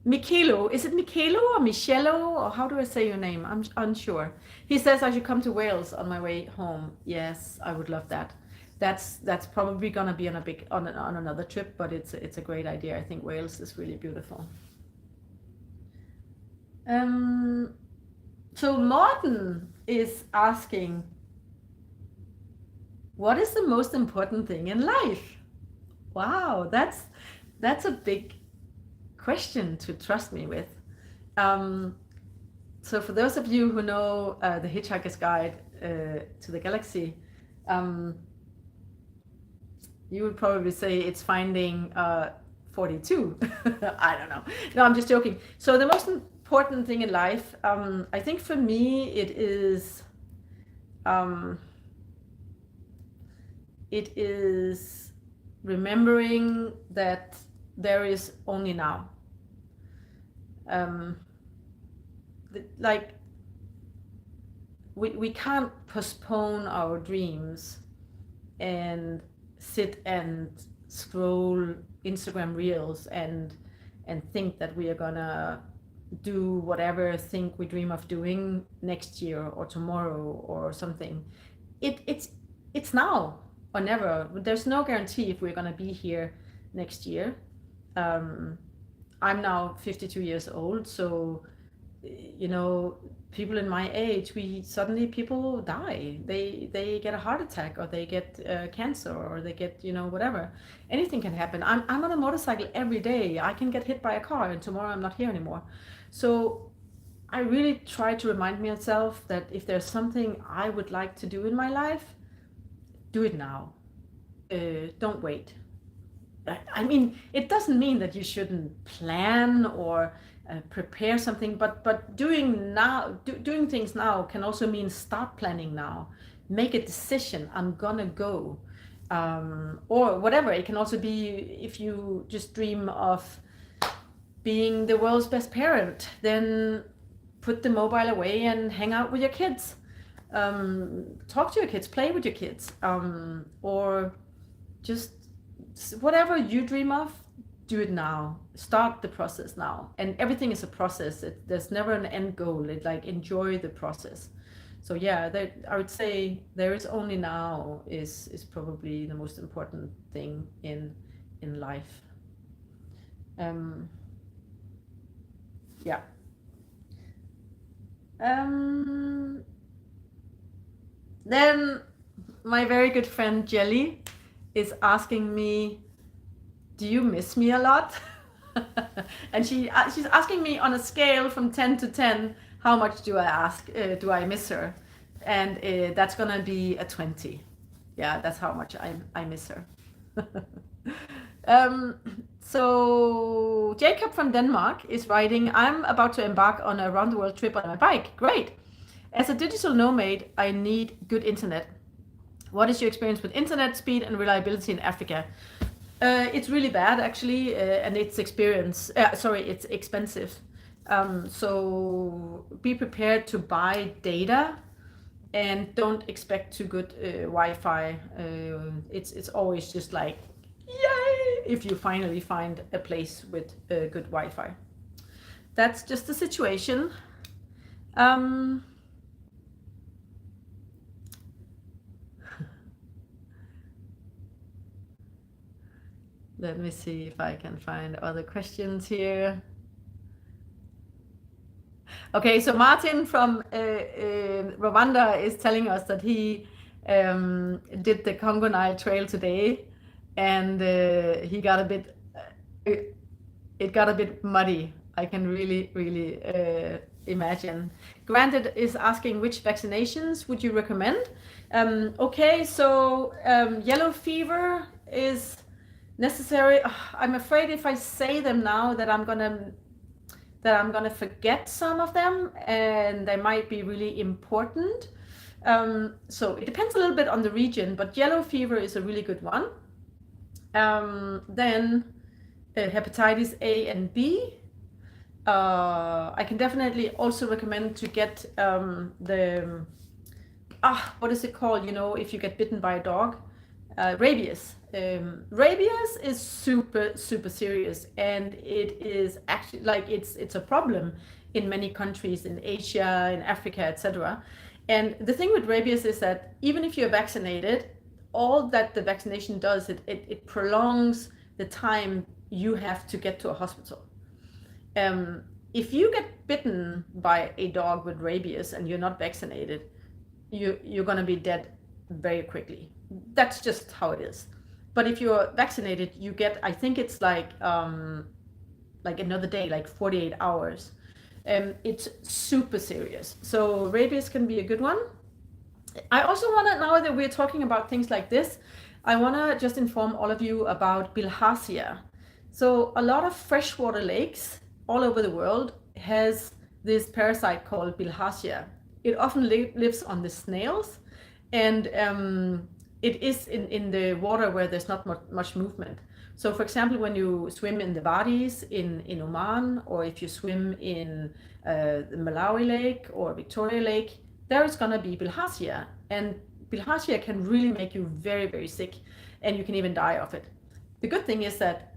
Michelo, is it Michelo or Michello, or how do I say your name? I'm unsure. He says I should come to Wales on my way home. Yes, I would love that. That's probably gonna be on another trip, but it's a great idea. I think Wales is really beautiful. So Morten is asking, what is the most important thing in life? Wow, that's a big question to trust me with. So for those of you who know the Hitchhiker's Guide to the Galaxy, you would probably say it's finding 42. I don't know. No, I'm just joking. So the most important thing in life, I think for me, it is remembering that there is only now. Like we can't postpone our dreams and sit and scroll Instagram reels and think that we are gonna do whatever think we dream of doing next year or tomorrow or something. It's now or never. There's no guarantee if we're gonna be here next year. I'm now 52 years old, so you know, people in my age, people die. They get a heart attack, or they get cancer, or they get, you know, whatever. Anything can happen. I'm on a motorcycle every day. I can get hit by a car and tomorrow I'm not here anymore. So I really try to remind myself that if there's something I would like to do in my life, do it now. Don't wait. I mean, it doesn't mean that you shouldn't plan or prepare something, but doing things now can also mean start planning now. Make a decision. I'm gonna go, or whatever. It can also be if you just dream of being the world's best parent, then put the mobile away and hang out with your kids. Talk to your kids, play with your kids, or just whatever you dream of, do it now. Start the process now. And everything is a process. There's never an end goal. Enjoy the process. So yeah, I would say there is only now is probably the most important thing in life. Yeah. Then my very good friend Jelly is asking me, do you miss me a lot? And she's asking me on a scale from 10 to 10, how much do I miss her? And that's gonna be a 20. Yeah, that's how much I miss her. So Jacob from Denmark is writing, I'm about to embark on a round the world trip on my bike. Great. As a digital nomad, I need good internet. What is your experience with internet speed and reliability in Africa? It's really bad, actually, and it's expensive. So be prepared to buy data and don't expect too good Wi-Fi. It's always just like, yay, if you finally find a place with good Wi-Fi. That's just the situation. Let me see if I can find other questions here. Okay, so Martin from Rwanda is telling us that he did the Congo Nile Trail today. and he got a bit, it got a bit muddy. I can really imagine. Granted is asking which vaccinations would you recommend? Okay, so yellow fever is necessary. I'm afraid if I say them now that I'm gonna forget some of them, and they might be really important. So it depends a little bit on the region, but yellow fever is a really good one. Then hepatitis A and B. I can definitely also recommend to get the what is it called? You know, if you get bitten by a dog, rabies. Rabies is super serious, and it is actually like it's a problem in many countries in Asia, in Africa, etc. And the thing with rabies is that even if you're vaccinated, all that the vaccination does, it prolongs the time you have to get to a hospital. If you get bitten by a dog with rabies and you're not vaccinated, you're going to be dead very quickly. That's just how it is. But if you're vaccinated, you get, I think it's like another day, like 48 hours. It's super serious. So rabies can be a good one. I also want to, now that we're talking about things like this, I want to just inform all of you about bilharzia. So a lot of freshwater lakes all over the world has this parasite called bilharzia. It often lives on the snails, and it is in the water where there's not much movement. So for example, when you swim in the wadis in Oman, or if you swim in the Malawi Lake or Victoria Lake, there's gonna be bilharzia, and bilharzia can really make you very sick, and you can even die of it. The good thing is that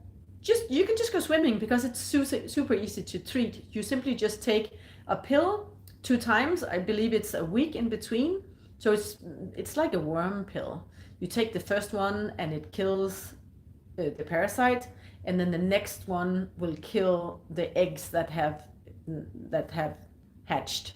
you can just go swimming because it's super easy to treat. You simply just take a pill 2 times. I believe it's a week in between. So it's like a worm pill. You take the first one and it kills the parasite, and then the next one will kill the eggs that have hatched.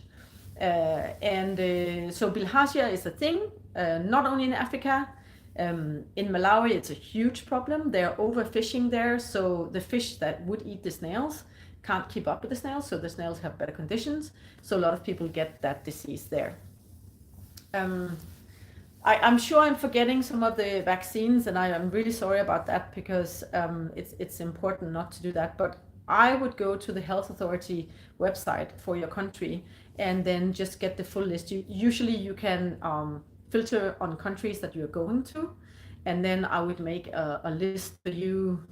So bilharzia is a thing, not only in Africa. In Malawi, it's a huge problem. They're overfishing there, so the fish that would eat the snails can't keep up with the snails, so the snails have better conditions. So a lot of people get that disease there. I'm sure I'm forgetting some of the vaccines, and I am really sorry about that, because it's important not to do that. But I would go to the health authority website for your country and then just get the full list. Usually you can filter on countries that you're going to, and then I would make a list for you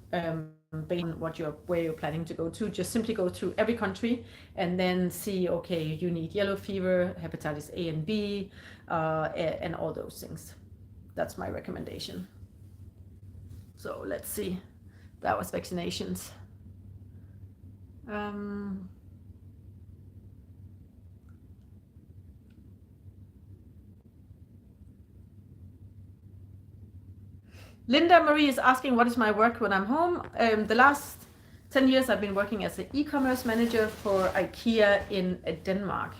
based on where you're planning to go to. Just simply go through every country and then see, okay, you need yellow fever, hepatitis A and B, and all those things. That's my recommendation. So let's see. That was vaccinations. Linda Marie is asking, what is my work when I'm home? The last 10 years I've been working as an e-commerce manager for IKEA in Denmark.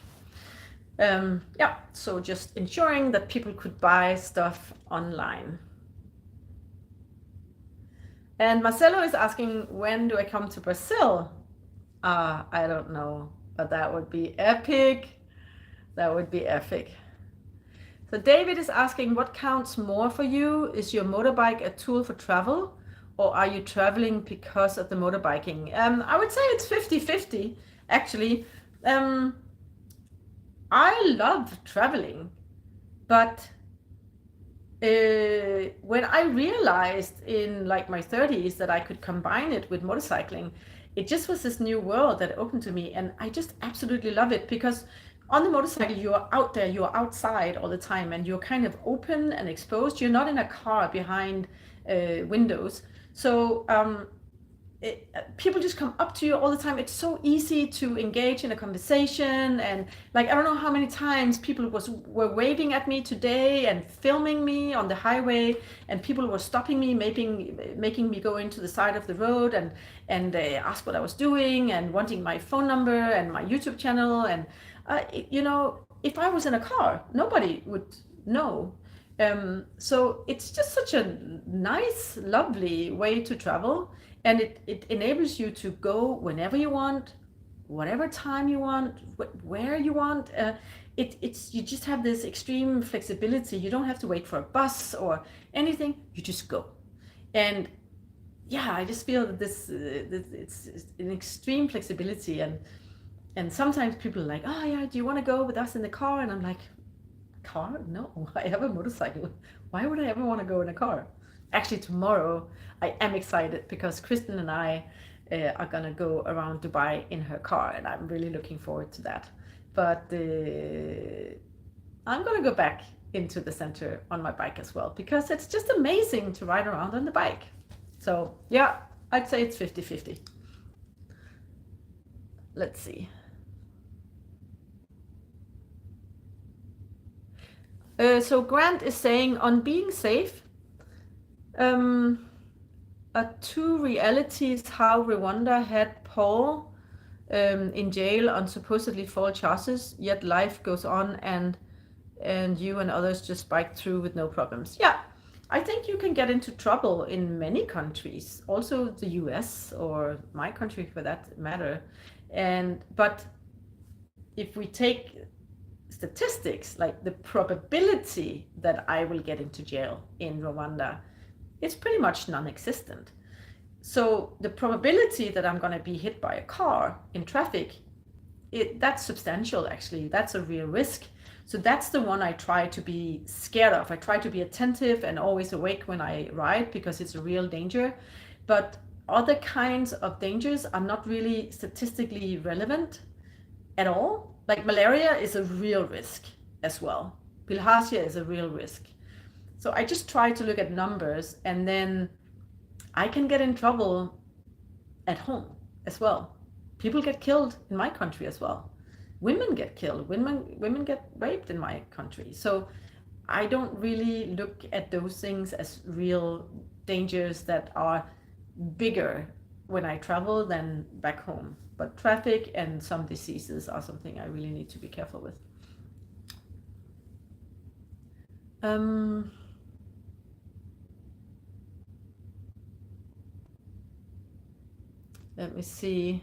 Yeah, so just ensuring that people could buy stuff online. And Marcelo is asking, when do I come to Brazil? I don't know, but that would be epic. That would be epic. So David is asking, what counts more for you? Is your motorbike a tool for travel, or are you traveling because of the motorbiking? I would say it's 50-50, actually. I love traveling, but when I realized in like my 30s that I could combine it with motorcycling, it just was this new world that opened to me, and I just absolutely love it, because on the motorcycle, you're out there, you're outside all the time, and you're kind of open and exposed. You're not in a car behind windows. So people just come up to you all the time. It's so easy to engage in a conversation, and like, I don't know how many times people were waving at me today and filming me on the highway, and people were stopping me, making me go into the side of the road and ask what I was doing and wanting my phone number and my YouTube channel. And you know, if I was in a car, nobody would know. So it's just such a nice, lovely way to travel, and it enables you to go whenever you want, whatever time you want, where you want. It's you just have this extreme flexibility. You don't have to wait for a bus or anything. You just go, and yeah, I just feel that it's an extreme flexibility, and sometimes people are like, oh yeah, do you want to go with us in the car? And I'm like, car? No, I have a motorcycle. Why would I ever want to go in a car? Actually, tomorrow I am excited because Kristen and I are gonna go around Dubai in her car, and I'm really looking forward to that. But I'm gonna go back into the center on my bike as well because it's just amazing to ride around on the bike. So yeah, I'd say it's 50-50. Let's see. So Grant is saying on being safe, two realities how Rwanda had Paul in jail on supposedly false charges, yet life goes on and you and others just bike through with no problems. Yeah, I think you can get into trouble in many countries, also the US or my country for that matter. But if we take statistics, like the probability that I will get into jail in Rwanda, it's pretty much non-existent. So the probability that I'm going to be hit by a car in traffic, that's substantial actually. That's a real risk. So that's the one I try to be scared of. I try to be attentive and always awake when I ride because it's a real danger. But other kinds of dangers are not really statistically relevant at all. Like malaria is a real risk as well. Bilharzia is a real risk. So I just try to look at numbers, and then I can get in trouble at home as well. People get killed in my country as well. Women get killed. Women get raped in my country. So I don't really look at those things as real dangers that are bigger when I travel than back home. But traffic and some diseases are something I really need to be careful with. Let me see.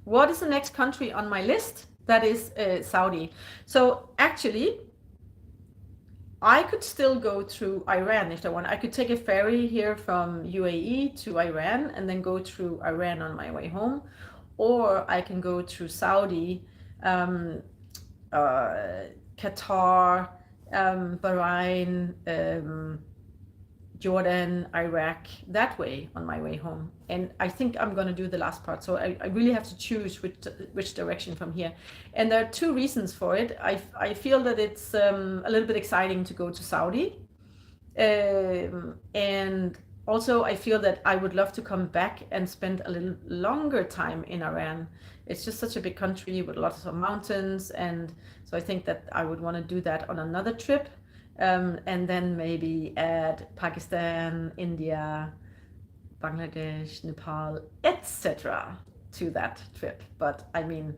What is the next country on my list? That is Saudi. So actually, I could still go through Iran if I want. I could take a ferry here from UAE to Iran and then go through Iran on my way home. Or I can go through Saudi, Qatar, Bahrain, Jordan, Iraq, that way on my way home. And I think I'm going to do the last part. So I really have to choose which direction from here. And there are two reasons for it. I feel that it's a little bit exciting to go to Saudi. And also I feel that I would love to come back and spend a little longer time in Iran. It's just such a big country with lots of mountains. And so I think that I would want to do that on another trip. And then maybe add Pakistan, India, Bangladesh, Nepal, etc. to that trip. But I mean,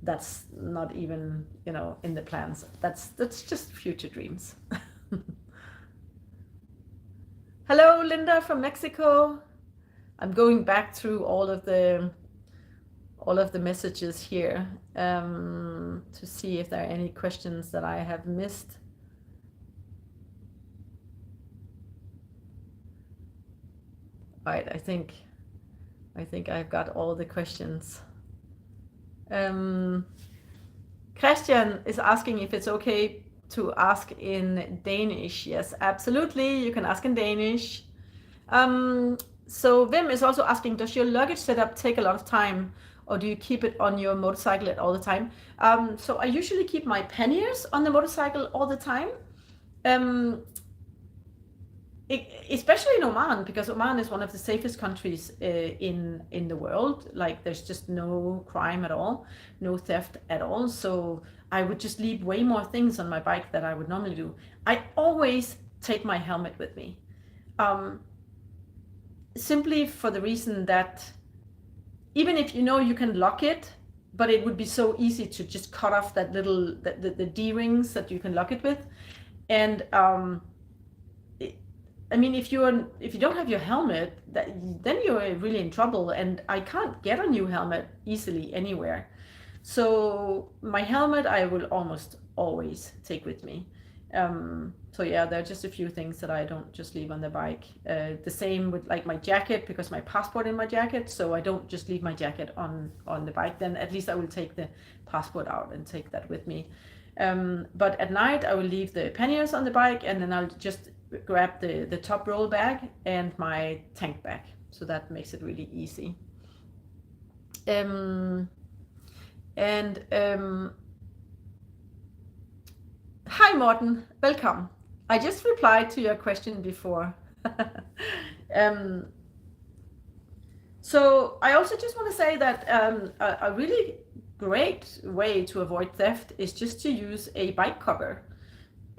that's not even, in the plans. That's just future dreams. Hello, Linda from Mexico. I'm going back through all of the messages here to see if there are any questions that I have missed. Right, I think I've got all the questions. Christian is asking if it's okay to ask in Danish. Yes, absolutely. You can ask in Danish. So Wim is also asking, does your luggage setup take a lot of time, or do you keep it on your motorcycle at all the time? So I usually keep my panniers on the motorcycle all the time. Especially in Oman, because Oman is one of the safest countries in the world. Like there's just no crime at all, no theft at all. So I would just leave way more things on my bike than I would normally do. I always take my helmet with me, simply for the reason that even if you can lock it, but it would be so easy to just cut off that little the D-rings that you can lock it with. And I mean, if you don't have your helmet, then you're really in trouble, and I can't get a new helmet easily anywhere. So my helmet I will almost always take with me. So yeah, there are just a few things that I don't just leave on the bike. The same with like my jacket, because my passport in my jacket, so I don't just leave my jacket on the bike. Then at least I will take the passport out and take that with me. But at night I will leave the panniers on the bike, and then I'll just grab the top roll bag and my tank bag. So that makes it really easy. Hi Morten, welcome. I just replied to your question before. So I also just want to say that a really great way to avoid theft is just to use a bike cover.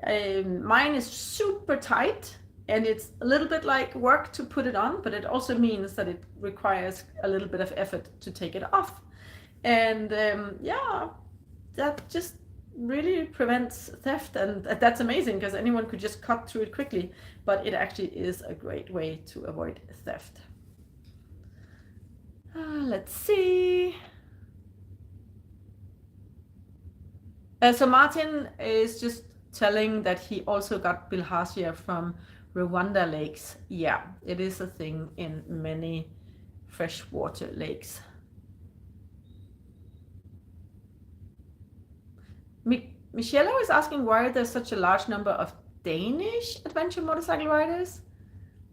Mine is super tight, and it's a little bit like work to put it on, but it also means that it requires a little bit of effort to take it off. And yeah, that just really prevents theft, and that's amazing because anyone could just cut through it quickly, but it actually is a great way to avoid theft. Let's see. So Martin is just telling that he also got bilharzia from Rwanda lakes. Yeah, it is a thing in many freshwater lakes. Michelle is asking why there's such a large number of Danish adventure motorcycle riders.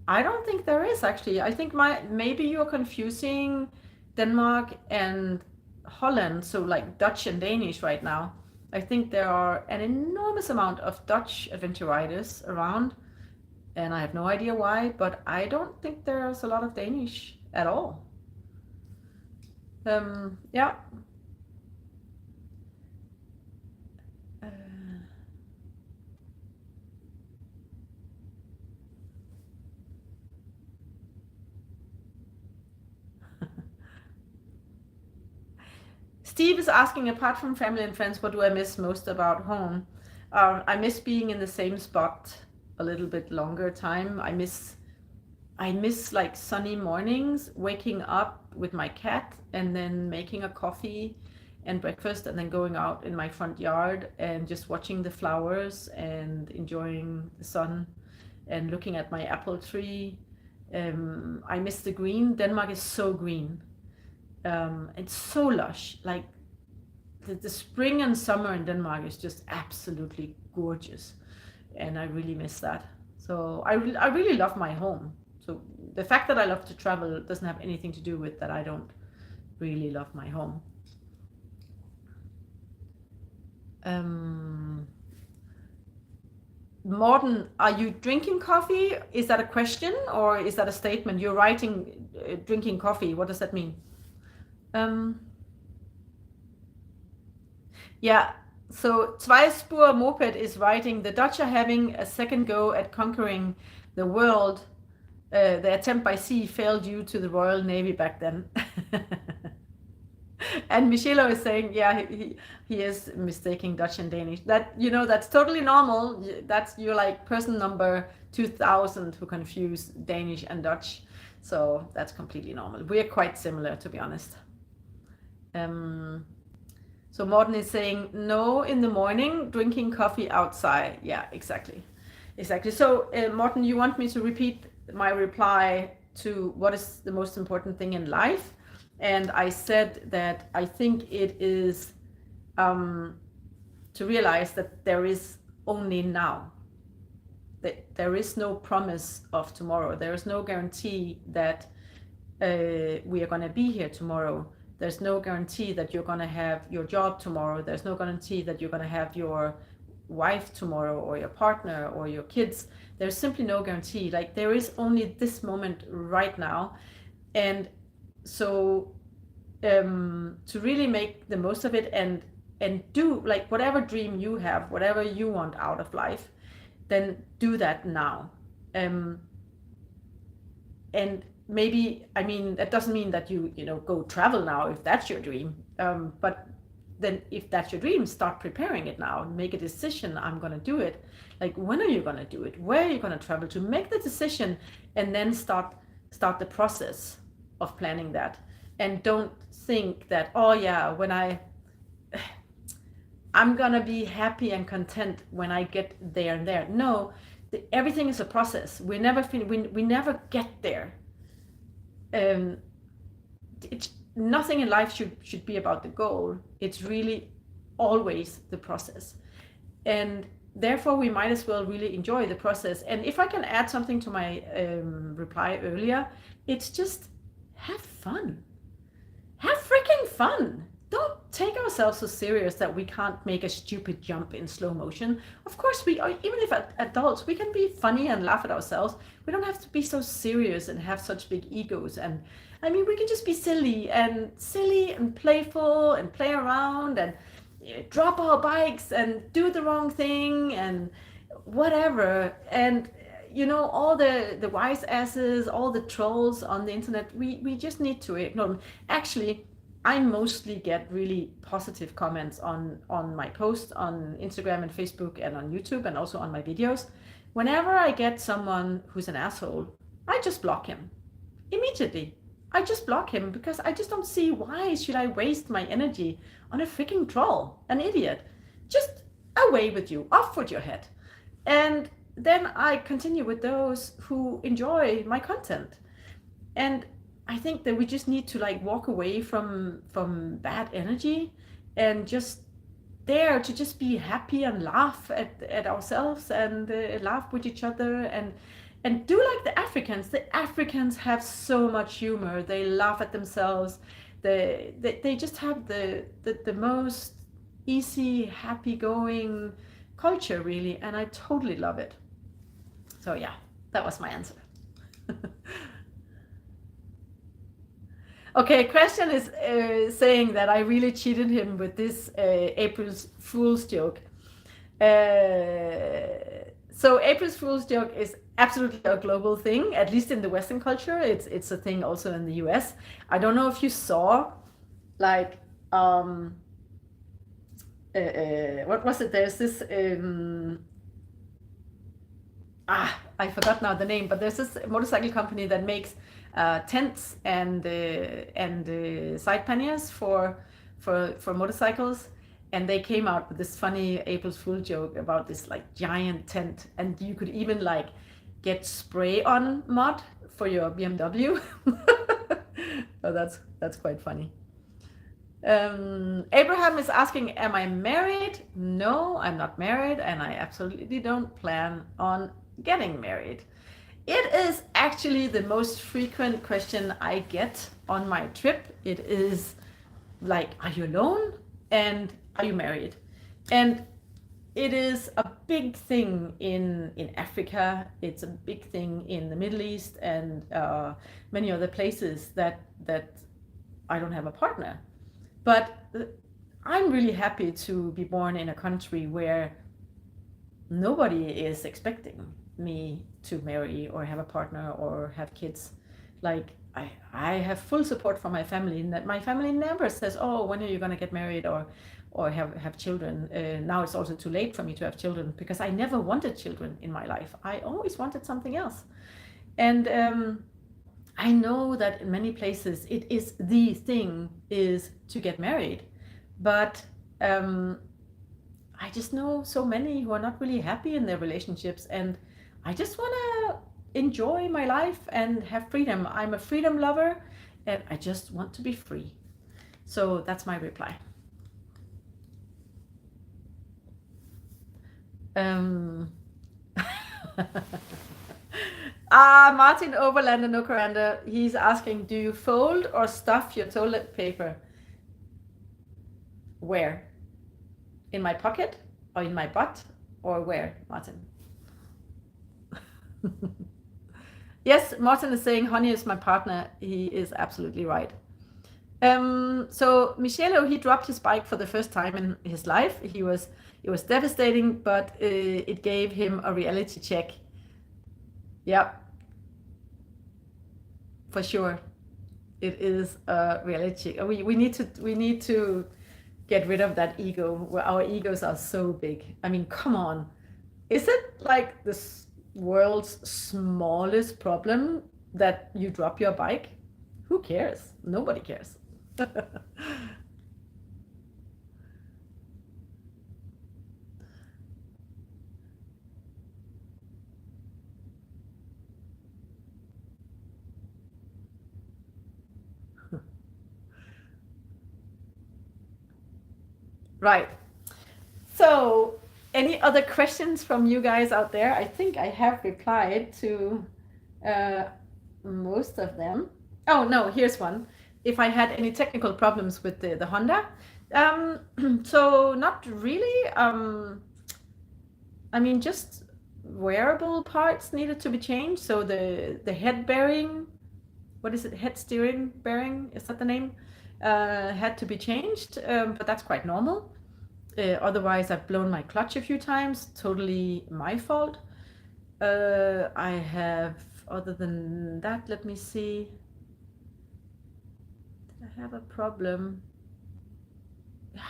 I don't think there is, actually. I think maybe you're confusing Denmark and Holland, so like Dutch and Danish right now. I think there are an enormous amount of Dutch adventure riders around, and I have no idea why, but I don't think there's a lot of Danish at all. Yeah. Steve is asking, apart from family and friends, what do I miss most about home? I miss being in the same spot a little bit longer time. I miss like sunny mornings, waking up with my cat and then making a coffee and breakfast, and then going out in my front yard and just watching the flowers and enjoying the sun and looking at my apple tree. I miss the green. Denmark is so green. It's so lush. Like the spring and summer in Denmark is just absolutely gorgeous, and I really miss that. So I really love my home. So the fact that I love to travel doesn't have anything to do with that I don't really love my home. Morten, are you drinking coffee? Is that a question or is that a statement? You're writing drinking coffee. What does that mean? Yeah, so Zweispur Moped is writing, the Dutch are having a second go at conquering the world. The attempt by sea failed due to the Royal Navy back then. And Michelo is saying, yeah, he is mistaking Dutch and Danish. That, you know, that's totally normal. You're like person number 2000 who confuse Danish and Dutch. So that's completely normal. We're quite similar, to be honest. So Morten is saying, no, in the morning, drinking coffee outside. Yeah, exactly. So Morten, you want me to repeat my reply to what is the most important thing in life? And I said that I think it is to realize that there is only now. That there is no promise of tomorrow. There is no guarantee that we are going to be here tomorrow. There's no guarantee that you're going to have your job tomorrow. There's no guarantee that you're going to have your wife tomorrow, or your partner, or your kids. There's simply no guarantee. Like, there is only this moment right now. And so to really make the most of it and do like whatever dream you have, whatever you want out of life, then do that now. And maybe, I mean, that doesn't mean that you go travel now if that's your dream. But then if that's your dream, start preparing it now. Make a decision. I'm going to do it. Like, when are you going to do it? Where are you going to travel to? Make the decision, and then start the process of planning that. And don't think that, oh yeah, when I'm going to be happy and content when I get there and there. No, everything is a process. We never get there. Nothing in life should be about the goal. It's really always the process, and therefore we might as well really enjoy the process. And if I can add something to my reply earlier, it's just have fun. Have freaking fun. Don't take ourselves so serious that we can't make a stupid jump in slow motion. Of course, we are, even if adults, we can be funny and laugh at ourselves. We don't have to be so serious and have such big egos. And I mean, we can just be silly and playful and play around and drop our bikes and do the wrong thing and whatever. And all the wise asses, all the trolls on the internet, we just need to ignore them. Actually, I mostly get really positive comments on my posts on Instagram and Facebook and on YouTube, and also on my videos. Whenever I get someone who's an asshole, I just block him immediately. I just block him, because I just don't see why should I waste my energy on a freaking troll, an idiot. Just away with you, off with your head. And then I continue with those who enjoy my content. And I think that we just need to walk away from bad energy and just dare to just be happy and laugh at ourselves and laugh with each other and do like the Africans. The Africans have so much humor. They laugh at themselves. They just have the most easy, happy-going culture, really, and I totally love it. So yeah, that was my answer. Okay, Christian is saying that I really cheated him with this April Fool's joke. So April Fool's joke is absolutely a global thing, at least in the Western culture. It's a thing also in the US. I don't know if you saw, what was it? There's this, I forgot now the name, but there's this motorcycle company that makes tents and side panniers for motorcycles, and they came out with this funny April Fool joke about this giant tent, and you could even get spray on mud for your BMW. So that's quite funny. Abraham is asking, am I married? No, I'm not married, and I absolutely don't plan on getting married. It is actually the most frequent question I get on my trip. It is are you alone? And are you married? And it is a big thing in Africa. It's a big thing in the Middle East and many other places that I don't have a partner. But I'm really happy to be born in a country where nobody is expecting me to marry or have a partner or have kids. I have full support from my family, and that my family never says, oh, when are you going to get married or have children. Now it's also too late for me to have children, because I never wanted children in my life. I always wanted something else. And I know that in many places it is the thing is to get married, but I just know so many who are not really happy in their relationships, and I just want to enjoy my life and have freedom. I'm a freedom lover, and I just want to be free. So that's my reply. Martin Overlander Nokoranda, he's asking, do you fold or stuff your toilet paper? Where? In my pocket or in my butt, or where, Martin? Yes, Martin is saying honey is my partner. He is absolutely right. So Michelo, he dropped his bike for the first time in his life. It was devastating, but it gave him a reality check. Yep. for sure. It is a reality check. We need to get rid of that ego, where our egos are so big. I mean, come on. Is it like this world's smallest problem that you drop your bike? Who cares? Nobody cares. Right. So, any other questions from you guys out there? I think I have replied to uh, most of them. Oh, no, here's one. If I had any technical problems with the Honda. Um, so, not really. I mean, just wearable parts needed to be changed. So, the head bearing, what is it? Head steering bearing, is that the name? Had to be changed, but that's quite normal. Otherwise, I've blown my clutch a few times. Totally my fault. I have, other than that, let me see. Did I have a problem?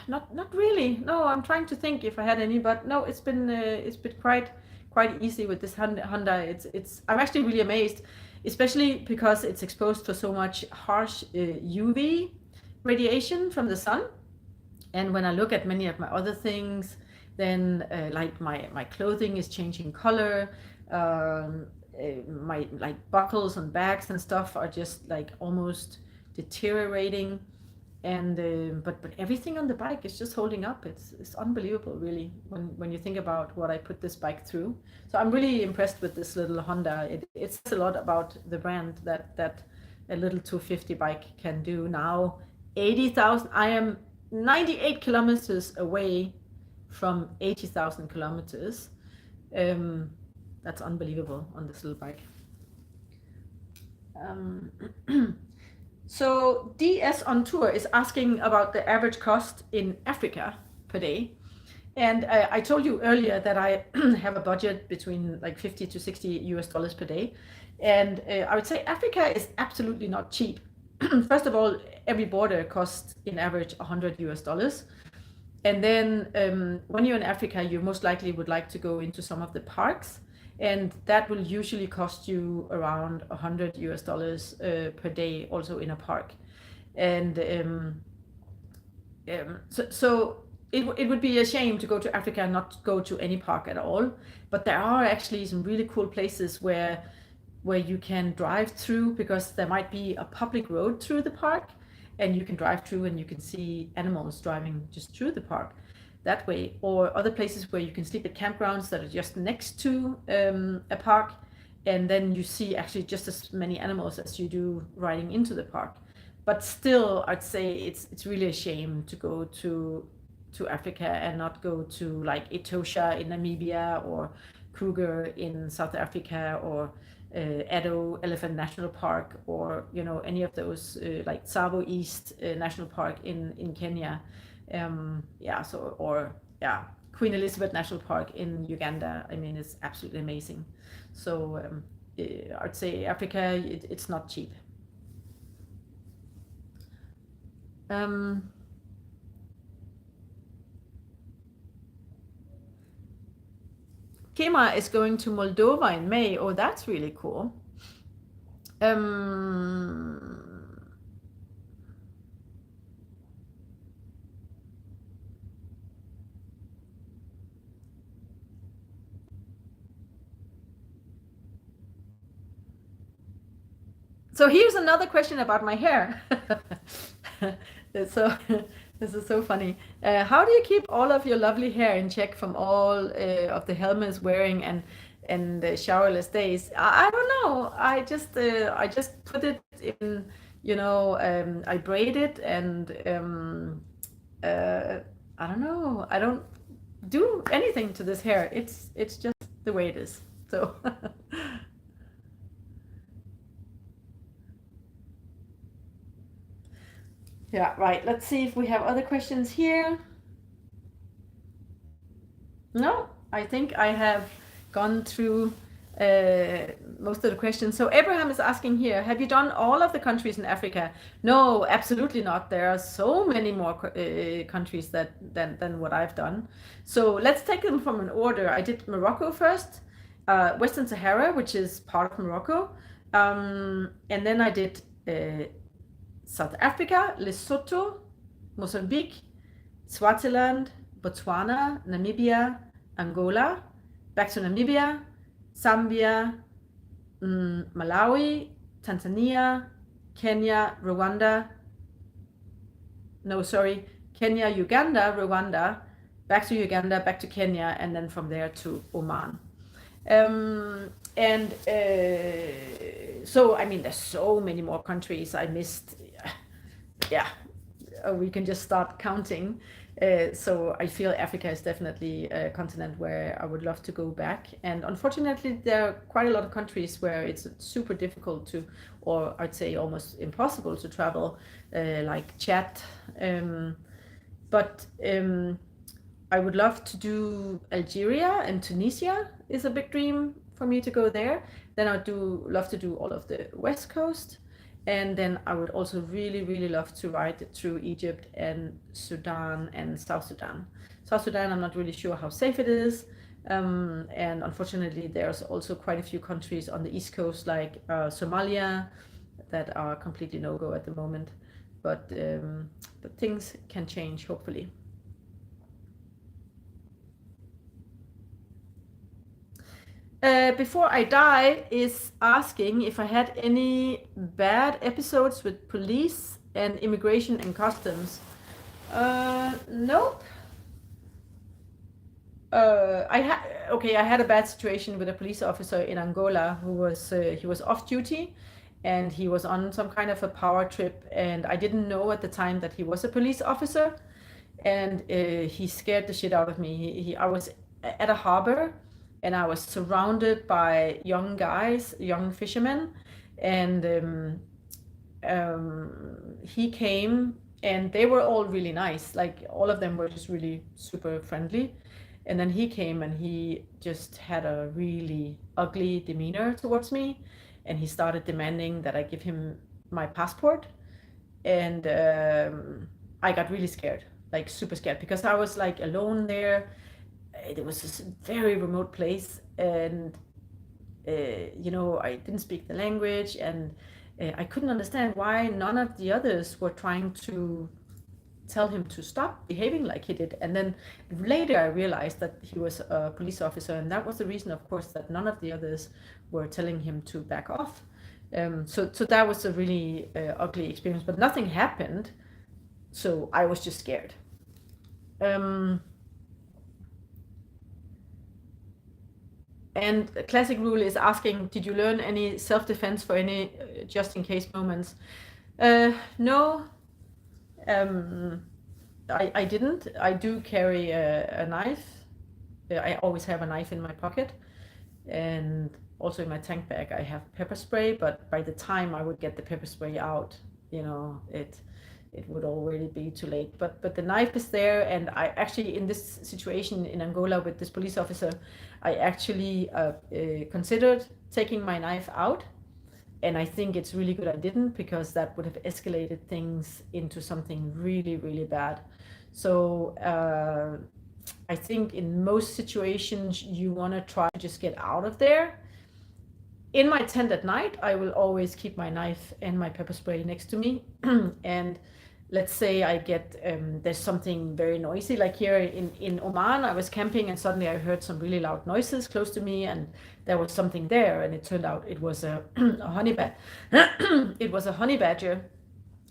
Not really. No, I'm trying to think if I had any, but no, it's been quite easy with this Honda. It's I'm actually really amazed, especially because it's exposed to so much harsh UV radiation from the sun. And when I look at many of my other things, then like my clothing is changing color. My like buckles and bags and stuff are just like almost deteriorating. And but everything on the bike is just holding up. It's unbelievable, really, when you think about what I put this bike through. So I'm really impressed with this little Honda. It says a lot about the brand that a little 250 bike can do now. 80,000. I am 98 kilometers away from 80,000 kilometers. That's unbelievable on this little bike. So DS on tour is asking about the average cost in Africa per day. And I told you earlier that I have a budget between like 50 to 60 US dollars per day. And I would say Africa is absolutely not cheap. First of all, every border costs in average 100 US dollars. And then when you're in Africa, you most likely would like to go into some of the parks. And that will usually cost you around 100 US dollars per day, also in a park. And so it would be a shame to go to Africa and not go to any park at all. But there are actually some really cool places where you can drive through, because there might be a public road through the park, and you can drive through and you can see animals driving just through the park that way, or other places where you can sleep at campgrounds that are just next to a park, and then you see actually just as many animals as you do riding into the park. But still, I'd say it's really a shame to go to Africa and not go to like Etosha in Namibia, or Kruger in South Africa, or Edo Elephant National Park, or any of those like Tsavo East National Park in Kenya. Queen Elizabeth National Park in Uganda. I mean, it's absolutely amazing. So I'd say Africa, it's not cheap. Kema is going to Moldova in May. Oh, that's really cool. So here's another question about my hair. So this is so funny. How do you keep all of your lovely hair in check from all of the helmets wearing and showerless days? I don't know. I just put it in. I braid it, and I don't know. I don't do anything to this hair. It's just the way it is. So. Yeah, right. Let's see if we have other questions here. No, I think I have gone through most of the questions. So Abraham is asking here, have you done all of the countries in Africa? No, absolutely not. There are so many more countries than what I've done. So let's take them from an order. I did Morocco first, Western Sahara, which is part of Morocco. And then I did South Africa, Lesotho, Mozambique, Swaziland, Botswana, Namibia, Angola, back to Namibia, Zambia, Malawi, Tanzania, Kenya, Kenya, Uganda, Rwanda, back to Uganda, back to Kenya, and then from there to Oman. So, I mean, there's so many more countries I missed. Yeah, we can just start counting. So I feel Africa is definitely a continent where I would love to go back. And unfortunately, there are quite a lot of countries where it's super difficult to, or I'd say almost impossible to travel, like Chad. But I would love to do Algeria and Tunisia is a big dream for me to go there. Then I do love to do all of the West Coast. And then I would also really, really love to ride through Egypt and Sudan and South Sudan. South Sudan, I'm not really sure how safe it is. And unfortunately, there's also quite a few countries on the East Coast, like Somalia, that are completely no-go at the moment. But things can change, hopefully. Before I die is asking if I had any bad episodes with police and immigration and customs. Nope. I had a bad situation with a police officer in Angola who was he was off duty and he was on some kind of a power trip, and I didn't know at the time that he was a police officer, and he scared the shit out of me. I was at a harbor and I was surrounded by young guys, young fishermen, and he came and they were all really nice. Like all of them were just really super friendly. And then he came and he just had a really ugly demeanor towards me. And he started demanding that I give him my passport. And I got really scared, like super scared, because I was like alone there. It was just a very remote place, and I didn't speak the language, and I couldn't understand why none of the others were trying to tell him to stop behaving like he did. And then later I realized that he was a police officer, and that was the reason, of course, that none of the others were telling him to back off. So that was a really ugly experience, but nothing happened, so I was just scared. And Classic Rule is asking, did you learn any self-defense for any just-in-case moments? No, I didn't. I do carry a knife. I always have a knife in my pocket. And also in my tank bag, I have pepper spray. But by the time I would get the pepper spray out, it would already be too late. But the knife is there, and I actually, in this situation in Angola with this police officer, I actually considered taking my knife out, and I think it's really good I didn't, because that would have escalated things into something really, really bad. So I think in most situations you want to try to just get out of there. In my tent at night, I will always keep my knife and my pepper spray next to me. And let's say I get, there's something very noisy, like here in Oman, I was camping and suddenly I heard some really loud noises close to me, and there was something there, and it turned out it was a honey badger. It was a honey badger.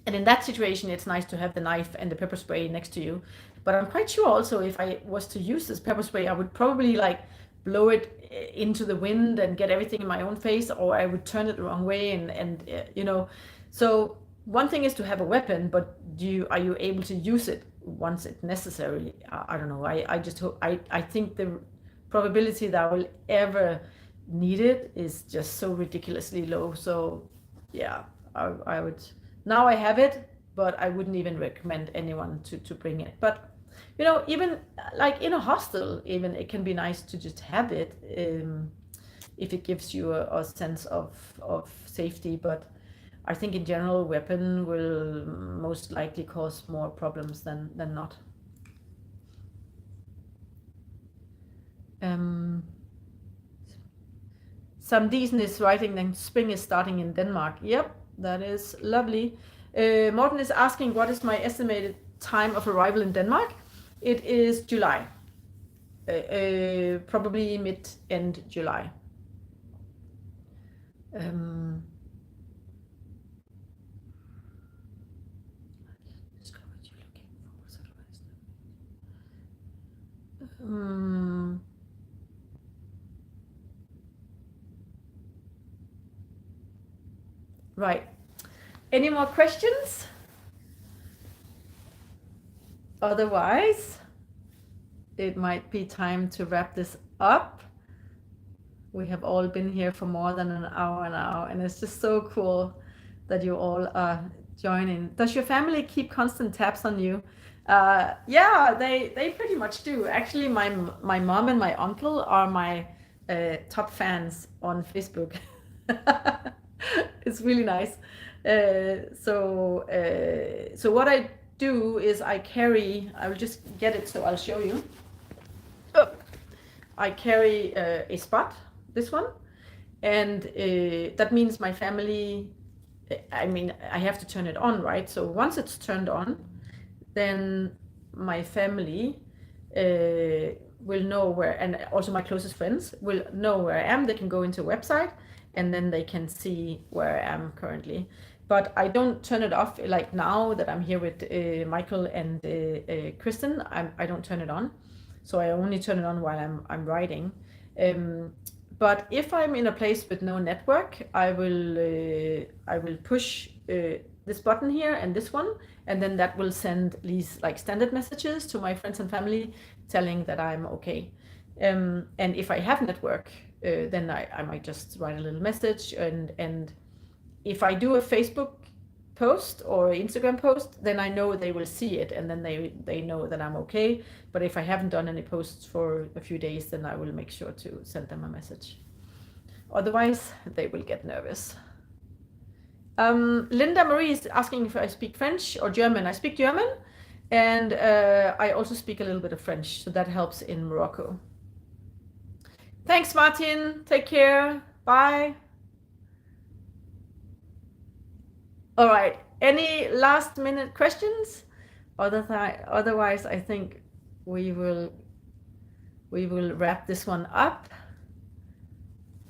And in that situation, it's nice to have the knife and the pepper spray next to you. But I'm quite sure also if I was to use this pepper spray, I would probably like blow it into the wind and get everything in my own face, or I would turn it the wrong way, and so one thing is to have a weapon, but are you able to use it once it's necessary? I don't know. I just hope, I think the probability that I will ever need it is just so ridiculously low. So yeah, I would, now I have it, but I wouldn't even recommend anyone to bring it. But even like in a hostel, even it can be nice to just have it. if it gives you a sense of safety. But I think in general, weapon will most likely cause more problems than not. Some decent is writing, then spring is starting in Denmark. Yep, that is lovely. Morten is asking, what is my estimated time of arrival in Denmark? It is July. Probably mid-end July. Right. Any more questions? Otherwise, it might be time to wrap this up. We have all been here for more than an hour now, and it's just so cool that you all are joining. Does your family keep constant tabs on you? Yeah, they pretty much do. Actually, my mom and my uncle are my top fans on Facebook. It's really nice. So what I do is I will just get it, so I'll show you. Oh, I carry a spot, this one, and that means my family, I mean, I have to turn it on, right? So once it's turned on, then my family will know where, and also my closest friends will know where I am. They can go into a website and then they can see where I am currently. But I don't turn it off, like now that I'm here with Michael and Kristen, I don't turn it on. So I only turn it on while I'm writing. But if I'm in a place with no network, I will push this button here and this one, and then that will send these like standard messages to my friends and family telling that I'm okay. And if I have network, then I might just write a little message, and if I do a Facebook post or Instagram post, then I know they will see it, and then they know that I'm okay. But if I haven't done any posts for a few days, then I will make sure to send them a message. Otherwise, they will get nervous. Linda Marie is asking if I speak French or German. I speak German, and I also speak a little bit of French, so that helps in Morocco. Thanks, Martin. Take care. Bye. All right. Any last minute questions? Otherwise, I think we will wrap this one up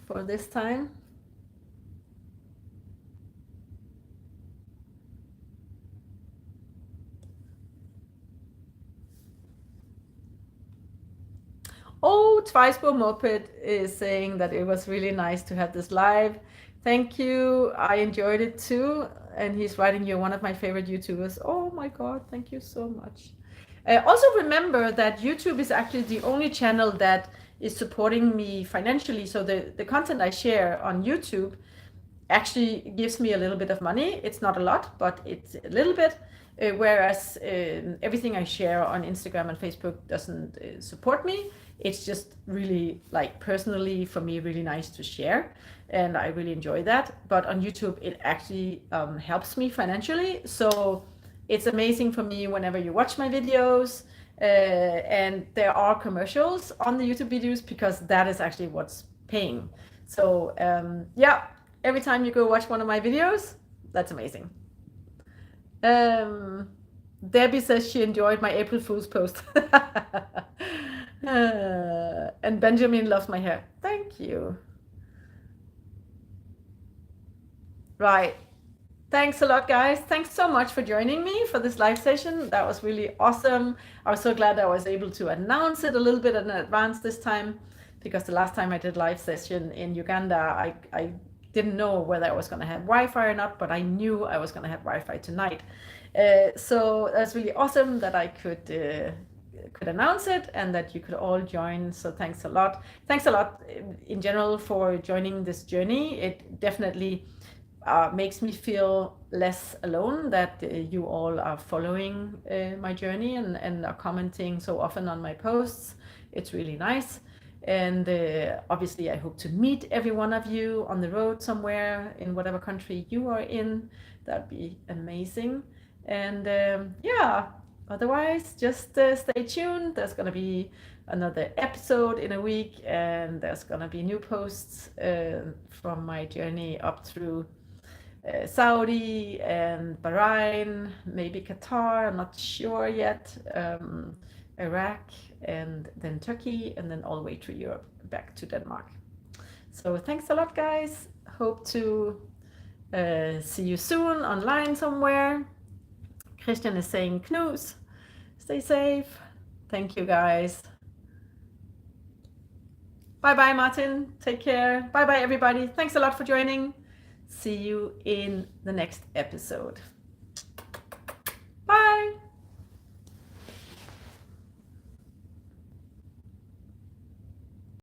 for this time. Oh, Twiceable Moped is saying that it was really nice to have this live. Thank you. I enjoyed it too. And he's writing, you're one of my favorite YouTubers. Oh my God, thank you so much. Also remember that YouTube is actually the only channel that is supporting me financially. So the content I share on YouTube actually gives me a little bit of money. It's not a lot, but it's a little bit. Whereas everything I share on Instagram and Facebook doesn't support me. It's just really, like, personally for me, really nice to share, and I really enjoy that. But on YouTube, it actually helps me financially. So it's amazing for me whenever you watch my videos, and there are commercials on the YouTube videos, because that is actually what's paying. So yeah, every time you go watch one of my videos, that's amazing. Debbie says she enjoyed my April Fool's post. And Benjamin loves my hair. Thank you. Right. Thanks a lot, guys. Thanks so much for joining me for this live session. That was really awesome. I was so glad I was able to announce it a little bit in advance this time, because the last time I did live session in Uganda, I didn't know whether I was going to have Wi-Fi or not, but I knew I was going to have Wi-Fi tonight. So that's really awesome that I could announce it and that you could all join. So thanks a lot. Thanks a lot in general for joining this journey. It definitely makes me feel less alone that you all are following my journey and are commenting so often on my posts. It's really nice. And obviously, I hope to meet every one of you on the road somewhere in whatever country you are in. That'd be amazing. And yeah, otherwise, just stay tuned. There's going to be another episode in a week, and there's going to be new posts from my journey up through Saudi and Bahrain, maybe Qatar, I'm not sure yet, Iraq, and then Turkey, and then all the way to Europe, back to Denmark. So thanks a lot, guys. Hope to see you soon online somewhere. Christian is saying knus. Stay safe. Thank you, guys. Bye-bye, Martin. Take care. Bye-bye, everybody. Thanks a lot for joining. See you in the next episode.